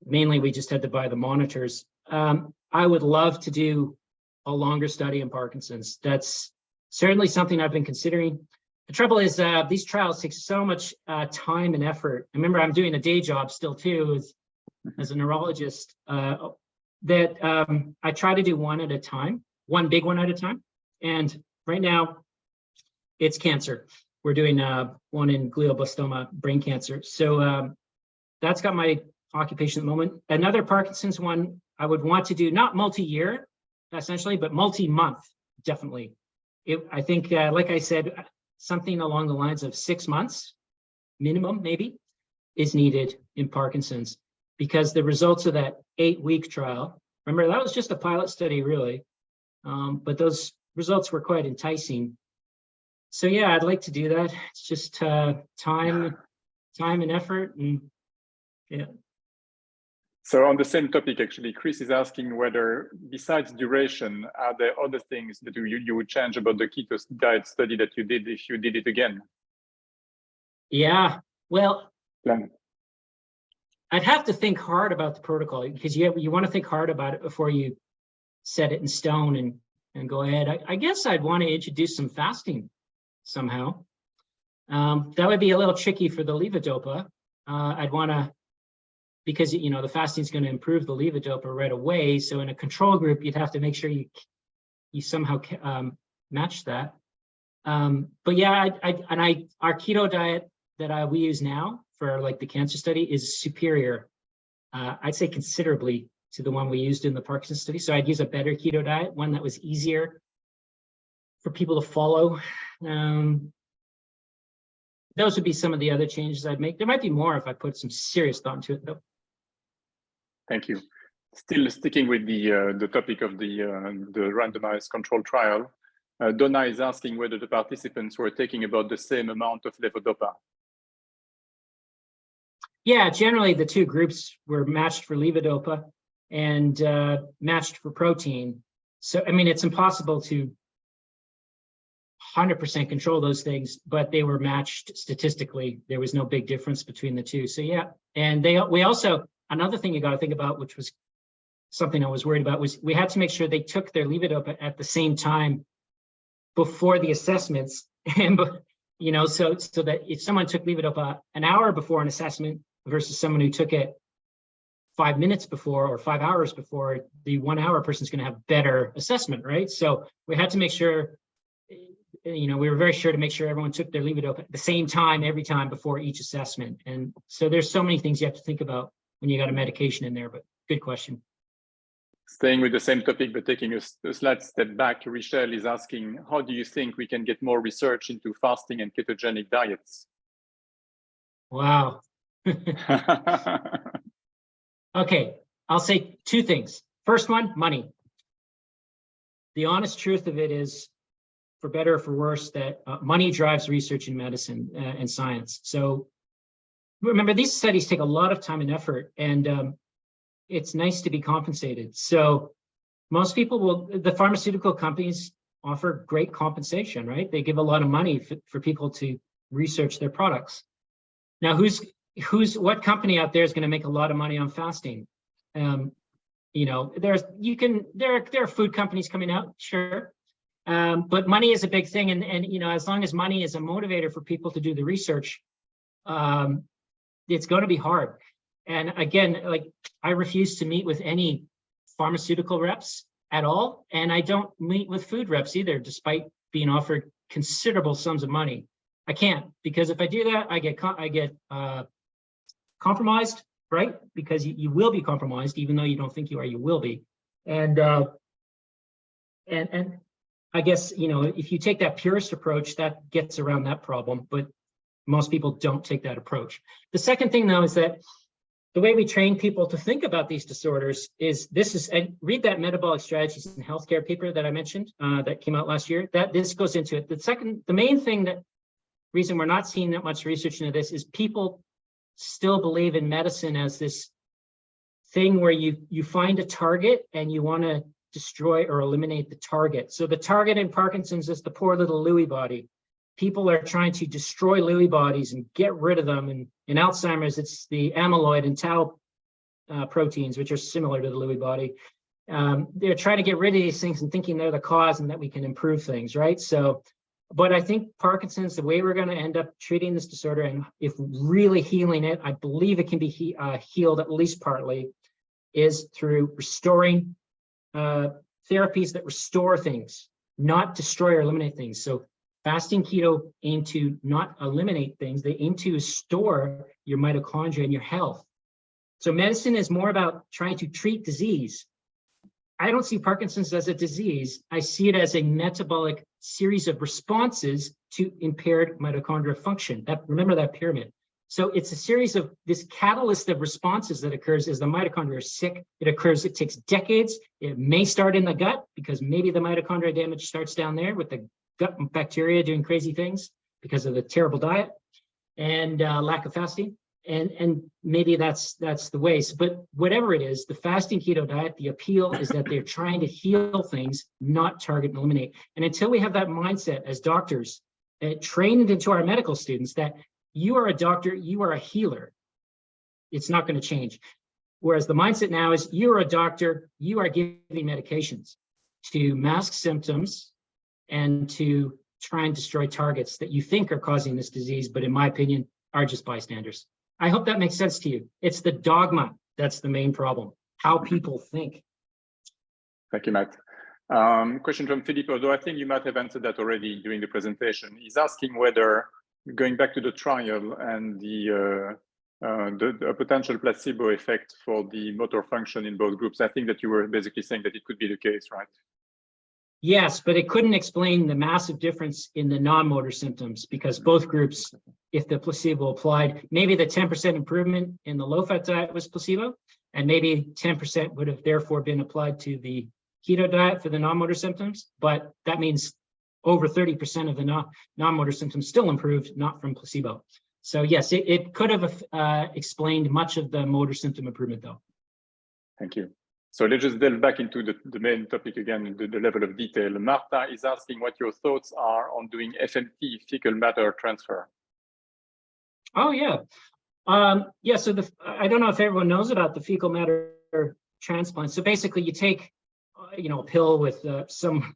mainly we just had to buy the monitors. I would love to do a longer study in Parkinson's. That's certainly something I've been considering. The trouble is these trials take so much time and effort. Remember, I'm doing a day job still too as a neurologist, that I try to do one at a time, one big one at a time. And right now it's cancer. We're doing one in glioblastoma, brain cancer. So that's got my occupation at the moment. Another Parkinson's one I would want to do, not multi-year essentially, but multi-month, definitely. I think, like I said, something along the lines of 6 months minimum, maybe, is needed in Parkinson's, because the results of that 8-week trial, remember, that was just a pilot study, really, but those results were quite enticing. So yeah, I'd like to do that. It's just time and effort, and yeah.
So on the same topic, actually, Chris is asking whether, besides duration, are there other things that you would change about the keto diet study that you did if you did it again?
Yeah, well, I'd have to think hard about the protocol, because you want to think hard about it before you set it in stone and go ahead. I guess I'd want to introduce some fasting somehow. That would be a little tricky for the levodopa. I'd want to, because the fasting is going to improve the levodopa right away. So in a control group, you'd have to make sure you somehow match that. But yeah, our keto diet that we use now for like the cancer study is superior. I'd say considerably to the one we used in the Parkinson study. So I'd use a better keto diet, one that was easier for people to follow. Those would be some of the other changes I'd make. There might be more if I put some serious thought into it, though.
Thank you. Still sticking with the topic of the randomized control trial, Donna is asking whether the participants were taking about the same amount of levodopa.
Yeah, generally the two groups were matched for levodopa and matched for protein. So, I mean, it's impossible to 100% control those things, but they were matched statistically. There was no big difference between the two. So yeah, and we also, another thing you got to think about, which was something I was worried about, was we had to make sure they took their levodopa at the same time before the assessments. And so that if someone took levodopa an hour before an assessment versus someone who took it 5 minutes before or 5 hours before, the 1 hour person is going to have better assessment, right? So we had to make sure, we were very sure to make sure everyone took their levodopa at the same time every time before each assessment. And so there's so many things you have to think about when you got a medication in there, but good question.
Staying with the same topic, but taking a slight step back, Richelle is asking, how do you think we can get more research into fasting and ketogenic diets?
Wow. Okay, I'll say two things. First one, money. The honest truth of it is, for better or for worse, that money drives research in medicine and science. So remember, these studies take a lot of time and effort, and it's nice to be compensated. So most people the pharmaceutical companies offer great compensation, right? They give a lot of money for people to research their products. Now, what company out there is going to make a lot of money on fasting? There are food companies coming out, sure. But money is a big thing. And as long as money is a motivator for people to do the research, it's going to be hard. And again, like, I refuse to meet with any pharmaceutical reps at all. And I don't meet with food reps either, despite being offered considerable sums of money. I can't, because if I do that, I get compromised, right? Because you will be compromised, even though you don't think you are, you will be. And I guess, if you take that purist approach, that gets around that problem, but most people don't take that approach. The second thing, though, is that the way we train people to think about these disorders is and read that Metabolic Strategies in Healthcare paper that I mentioned that came out last year. This goes into it. The main reason we're not seeing that much research into this is people still believe in medicine as this thing where you find a target and you want to destroy or eliminate the target. So the target in Parkinson's is the poor little Lewy body. People are trying to destroy Lewy bodies and get rid of them. And in Alzheimer's, it's the amyloid and tau proteins, which are similar to the Lewy body. They're trying to get rid of these things and thinking they're the cause and that we can improve things, right? So, but I think Parkinson's, the way we're going to end up treating this disorder, and if really healing it, I believe it can be healed at least partly, is through restoring therapies that restore things, not destroy or eliminate things. So fasting keto aim to not eliminate things. They aim to restore your mitochondria and your health. So medicine is more about trying to treat disease. I don't see Parkinson's as a disease. I see it as a metabolic series of responses to impaired mitochondrial function. Remember that pyramid. So it's a series of this catalyst of responses that occurs as the mitochondria are sick. It takes decades. It may start in the gut because maybe the mitochondria damage starts down there with the gut bacteria doing crazy things because of the terrible diet and lack of fasting. And maybe that's the ways. But whatever it is, the fasting keto diet, the appeal is that they're trying to heal things, not target and eliminate. And until we have that mindset as doctors, trained into our medical students that you are a doctor, you are a healer. it's not going to change. Whereas the mindset now is you're a doctor, you are giving medications to mask symptoms and to try and destroy targets that you think are causing this disease, but in my opinion, are just bystanders. I hope that makes sense to you. It's the dogma that's the main problem, how people think.
Thank you, Matt. Question from Phillips, although I think you might have answered that already during the presentation. He's asking whether, going back to the trial and the potential placebo effect for the motor function in both groups, I think that you were basically saying that it could be the case, right?
Yes, but it couldn't explain the massive difference in the non-motor symptoms because both groups, if the placebo applied, maybe the 10% improvement in the low-fat diet was placebo, and maybe 10% would have therefore been applied to the keto diet for the non-motor symptoms, but that means over 30% of the non-motor symptoms still improved, not from placebo. So yes, it could have explained much of the motor symptom improvement though.
Thank you. So let's just delve back into the main topic again, the level of detail. Marta is asking what your thoughts are on doing FMT, fecal matter transfer.
Oh yeah. Yeah, so I don't know if everyone knows about the fecal matter transplant. So basically you take, a pill with some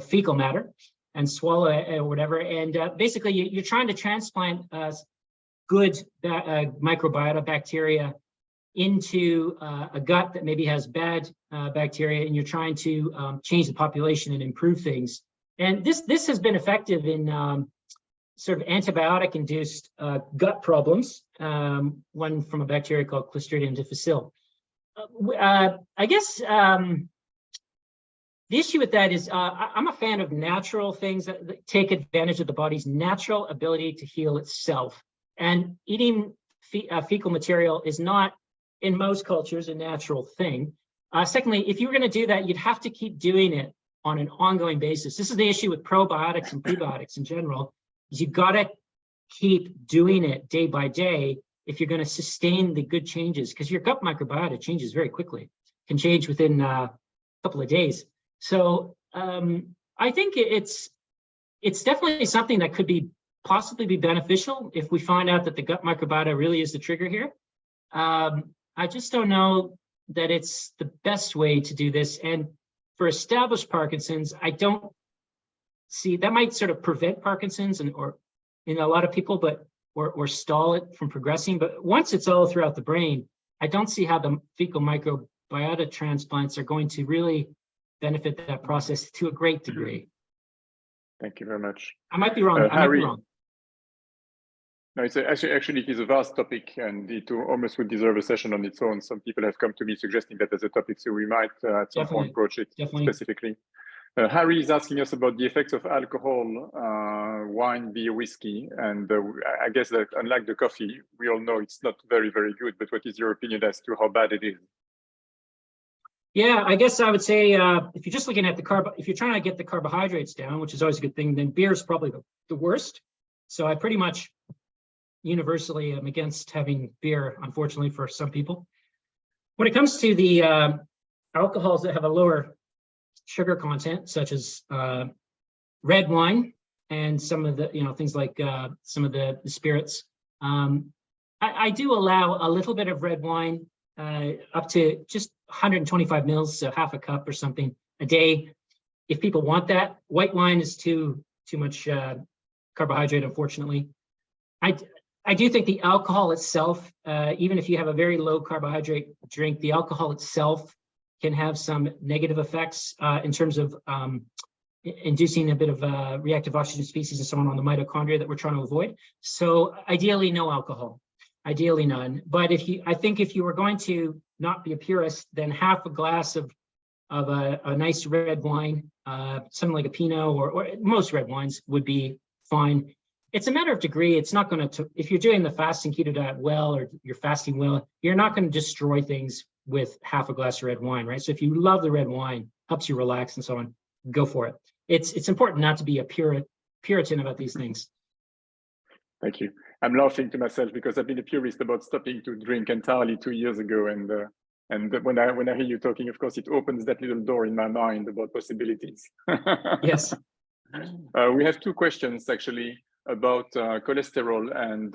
fecal matter and swallow it or whatever. And basically you're trying to transplant good microbiota bacteria into a gut that maybe has bad bacteria, and you're trying to change the population and improve things. And this has been effective in sort of antibiotic-induced gut problems, one from a bacteria called Clostridium difficile. I guess the issue with that is I'm a fan of natural things that take advantage of the body's natural ability to heal itself. And eating fecal material is not, in most cultures, a natural thing. Secondly, if you were going to do that, you'd have to keep doing it on an ongoing basis. This is the issue with probiotics and prebiotics in general. You've got to keep doing it day by day if you're going to sustain the good changes, because your gut microbiota changes very quickly, can change within a couple of days. So I think it's definitely something that could possibly be beneficial if we find out that the gut microbiota really is the trigger here. I just don't know that it's the best way to do this. And for established Parkinson's, I don't see that might sort of prevent Parkinson's or in a lot of people, but or stall it from progressing. But once it's all throughout the brain, I don't see how the fecal microbiota transplants are going to really benefit that process to a great degree.
Thank you very much.
I might be wrong. I might be wrong.
No, it's actually it is a vast topic, and it almost would deserve a session on its own. Some people have come to me suggesting that as a topic, so we might at some point approach it specifically. Harry is asking us about the effects of alcohol, wine, beer, whiskey, and I guess that unlike the coffee, we all know it's not very, very good. But what is your opinion as to how bad it is?
Yeah, I guess I would say if you're just looking at if you're trying to get the carbohydrates down, which is always a good thing, then beer is probably the worst. So I pretty much universally am against having beer, unfortunately, for some people. When it comes to the alcohols that have a lower sugar content, such as red wine and some of the things like some of the spirits, I do allow a little bit of red wine, up to just 125 mils, so half a cup or something a day, if people want that. White wine is too much carbohydrate, unfortunately. I do think the alcohol itself, even if you have a very low carbohydrate drink, the alcohol itself can have some negative effects in terms of inducing a bit of reactive oxygen species and so on the mitochondria that we're trying to avoid. So ideally, no alcohol, ideally none. But I think if you were going to not be a purist, then half a glass of a nice red wine, something like a Pinot or most red wines would be fine. It's a matter of degree. It's not going to, if you're doing the fasting keto diet well, or you're fasting well, you're not going to destroy things with half a glass of red wine, right? So if you love the red wine, helps you relax and so on, go for it. It's important not to be a Puritan about these things.
Thank you. I'm laughing to myself because I've been a purist about stopping to drink entirely 2 years ago, and when I hear you talking, of course, it opens that little door in my mind about possibilities.
Yes.
We have two questions actually about cholesterol and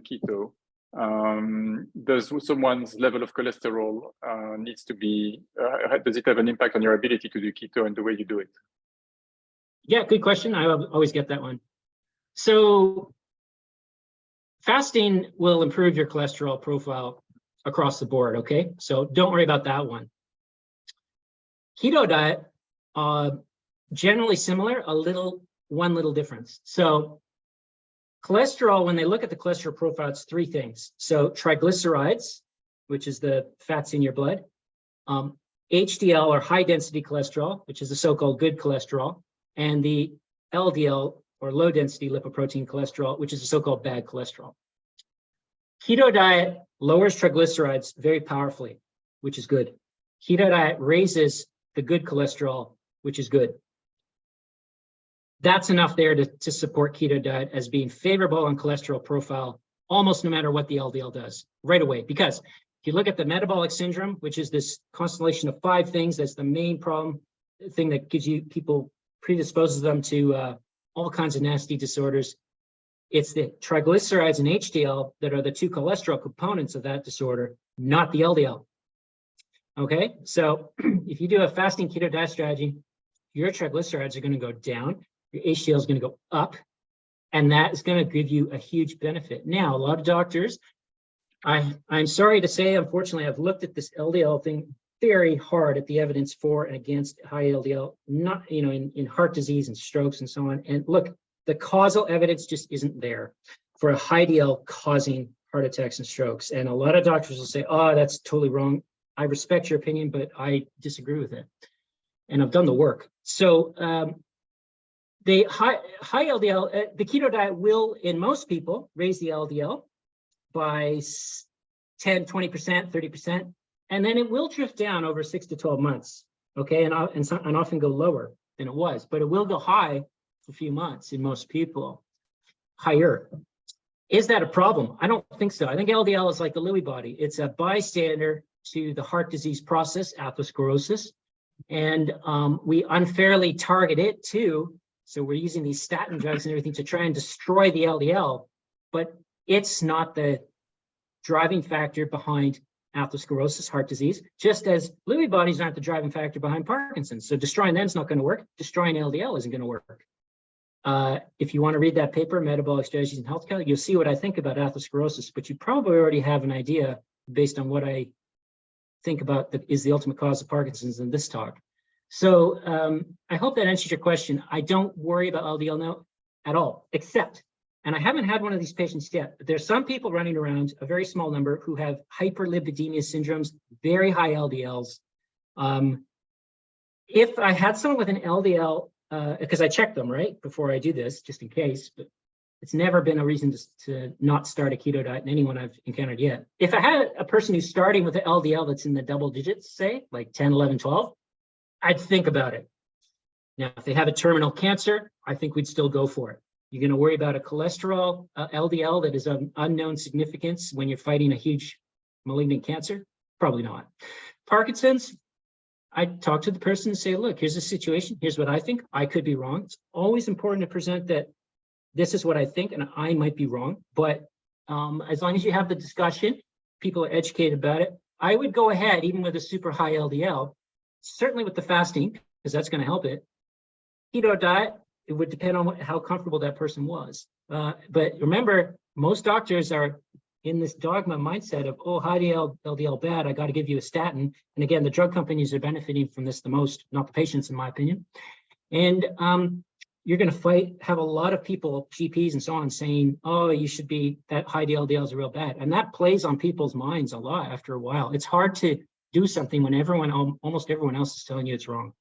keto. Does someone's level of cholesterol needs to be, does it have an impact on your ability to do keto and the way you do it?
Yeah, good question. I always get that one. So fasting will improve your cholesterol profile across the board, okay? So don't worry about that one. Keto diet, generally similar, one little difference. So cholesterol, when they look at the cholesterol profile, it's three things. So triglycerides, which is the fats in your blood, HDL or high density cholesterol, which is the so-called good cholesterol, and the LDL or low density lipoprotein cholesterol, which is the so-called bad cholesterol. Keto diet lowers triglycerides very powerfully, which is good. Keto diet raises the good cholesterol, which is good. That's enough there to support keto diet as being favorable on cholesterol profile, almost no matter what the LDL does right away. Because if you look at the metabolic syndrome, which is this constellation of 5 things, that's the main thing that gives you people, predisposes them to all kinds of nasty disorders. It's the triglycerides and HDL that are the 2 cholesterol components of that disorder, not the LDL. Okay, so if you do a fasting keto diet strategy, your triglycerides are going to go down, your HDL is going to go up, and that is going to give you a huge benefit. Now, a lot of doctors, I'm sorry to say, unfortunately, I've looked at this LDL thing very hard at the evidence for and against high LDL, not, in heart disease and strokes and so on. And look, the causal evidence just isn't there for a high DL causing heart attacks and strokes. And a lot of doctors will say, oh, that's totally wrong. I respect your opinion, but I disagree with it. And I've done the work. So the high LDL, the keto diet will, in most people, raise the LDL by 10, 20%, 30%. And then it will drift down over 6 to 12 months, okay? And often go lower than it was, but it will go high for a few months in most people, higher. Is that a problem? I don't think so. I think LDL is like the Lewy body. It's a bystander to the heart disease process, atherosclerosis, and we unfairly target it too. So we're using these statin drugs and everything to try and destroy the LDL, but it's not the driving factor behind atherosclerosis, heart disease, just as Lewy bodies aren't the driving factor behind Parkinson's. So destroying them is not going to work. Destroying LDL isn't going to work. If you want to read that paper, Metabolic Strategies in Healthcare, you'll see what I think about atherosclerosis, but you probably already have an idea based on what I think about that is the ultimate cause of Parkinson's in this talk. So I hope that answers your question. I don't worry about LDL now at all, except, and I haven't had one of these patients yet, but there's some people running around, a very small number, who have hyperlipidemia syndromes, very high LDLs. If I had someone with an LDL, because I check them, right, before I do this, just in case, but it's never been a reason to not start a keto diet in anyone I've encountered yet. If I had a person who's starting with an LDL that's in the double digits, say, like 10, 11, 12, I'd think about it. Now, if they have a terminal cancer, I think we'd still go for it. You're going to worry about a cholesterol LDL that is of unknown significance when you're fighting a huge malignant cancer? Probably not. Parkinson's, I'd talk to the person and say, look, here's the situation. Here's what I think. I could be wrong. It's always important to present that this is what I think and I might be wrong. But as long as you have the discussion, people are educated about it. I would go ahead, even with a super high LDL, certainly with the fasting, because that's going to help it. Keto diet, it would depend on how comfortable that person was. But remember, most doctors are in this dogma mindset of, oh, high LDL bad, I got to give you a statin. And again, the drug companies are benefiting from this the most, not the patients, in my opinion. And you're going to have a lot of people, GPs and so on, saying, oh, you should be, that high LDLs are real bad. And that plays on people's minds a lot after a while. It's hard to do something when almost everyone else is telling you it's wrong.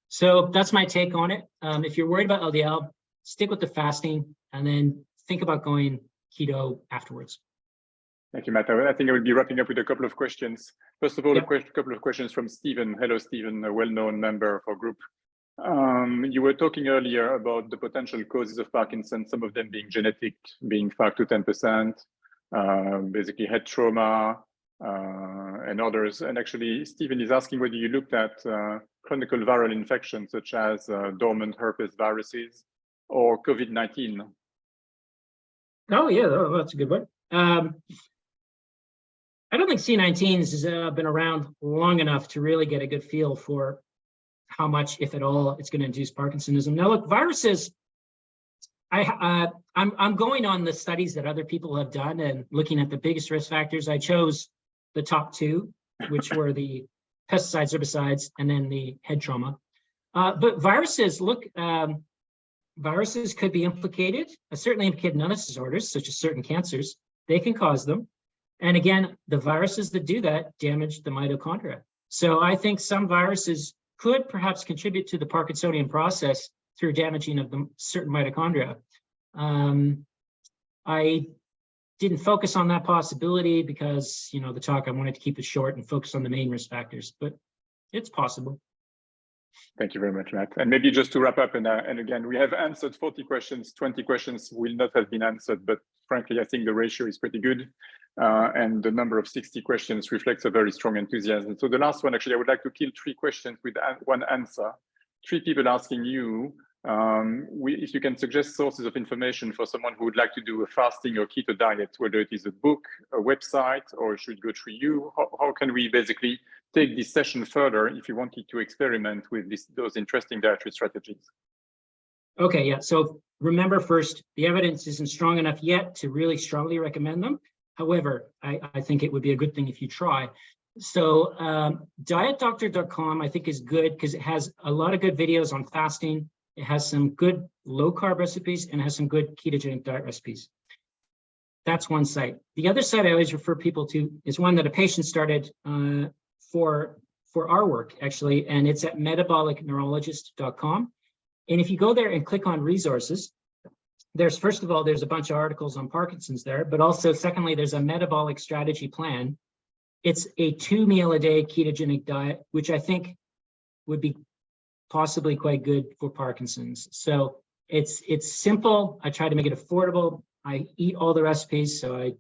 So that's my take on it. If you're worried about LDL, stick with the fasting and then think about going keto afterwards.
Thank you, Matt. I think I will be wrapping up with a couple of questions. First of all,
Yep.
a couple of questions from Stephen. Hello, Stephen, a well-known member of our group. You were talking earlier about the potential causes of Parkinson's, some of them being genetic, being 5 to 10%, basically head trauma, and others. And actually, Stephen is asking whether you looked at chronic viral infections such as dormant herpes viruses or COVID-19.
Oh, yeah, that's a good one. I don't think C19s has been around long enough to really get a good feel for how much, if at all, it's going to induce Parkinsonism. Now, look, viruses, I'm going on the studies that other people have done and looking at the biggest risk factors. I chose the top two, which were the pesticides, herbicides, and then the head trauma. But viruses, look, viruses could be implicated, certainly implicated in illness disorders, such as certain cancers. They can cause them. And again, the viruses that do that damage the mitochondria. So I think some viruses could perhaps contribute to the Parkinsonian process through damaging of the certain mitochondria. I didn't focus on that possibility because, you know, the talk, I wanted to keep it short and focus on the main risk factors, but it's possible.
Thank you very much, Matt. And maybe just to wrap up, and again, we have answered 40 questions, 20 questions will not have been answered, but frankly, I think the ratio is pretty good. And the number of 60 questions reflects a very strong enthusiasm. So the last one, actually, I would like to kill 3 questions with one answer. 3 people asking you if you can suggest sources of information for someone who would like to do a fasting or keto diet, whether it is a book, a website, or should go through you. How can we basically take this session further if you wanted to experiment with those interesting dietary strategies?
Okay, yeah. So remember first, the evidence isn't strong enough yet to really strongly recommend them. However, I think it would be a good thing if you try. So dietdoctor.com, I think, is good because it has a lot of good videos on fasting. It has some good low carb recipes and has some good ketogenic diet recipes. That's one site. The other site I always refer people to is one that a patient started for our work, actually, and it's at metabolicneurologist.com. And if you go there and click on resources, there's, first of all, there's a bunch of articles on Parkinson's there, but also, secondly, there's a metabolic strategy plan. It's a 2-meal-a-day ketogenic diet, which I think would be possibly quite good for Parkinson's. So it's simple. I try to make it affordable. I eat all the recipes, so I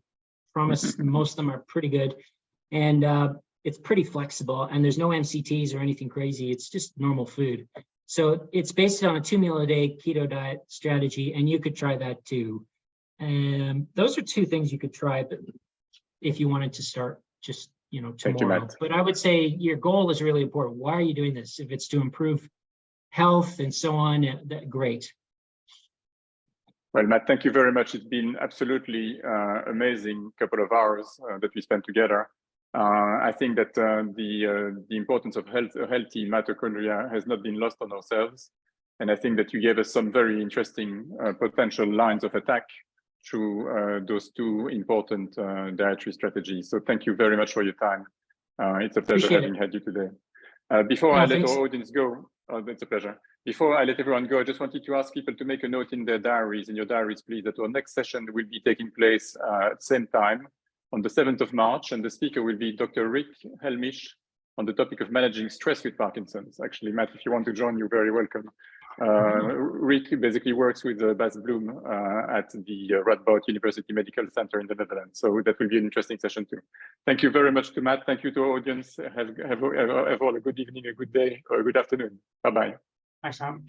promise most of them are pretty good. And it's pretty flexible, and there's no MCTs or anything crazy. It's just normal food. So it's based on a 2-meal-a-day keto diet strategy, and you could try that too. And those are 2 things you could try, but if you wanted to start just, you know, tomorrow. But I would say your goal is really important. Why are you doing this? If it's to improve health and so on, great.
Well, Matt, thank you very much. It's been absolutely amazing couple of hours that we spent together. I think that the importance of healthy mitochondria has not been lost on ourselves. And I think that you gave us some very interesting potential lines of attack through those 2 important dietary strategies. So thank you very much for your time. It's a pleasure having had you today. Before I let our audience go, it's a pleasure. Before I let everyone go, I just wanted to ask people to make a note in their diaries, please, that our next session will be taking place at the same time on the 7th of March, and the speaker will be Dr. Rick Helmish on the topic of managing stress with Parkinson's. Actually, Matt, if you want to join, you're very welcome. Rick basically works with Bas Bloem at the Radboud University Medical Center in the Netherlands. So that will be an interesting session too. Thank you very much to Matt. Thank you to our audience. Have all a good evening, a good day, or a good afternoon. Bye-bye.
Thanks, Tom.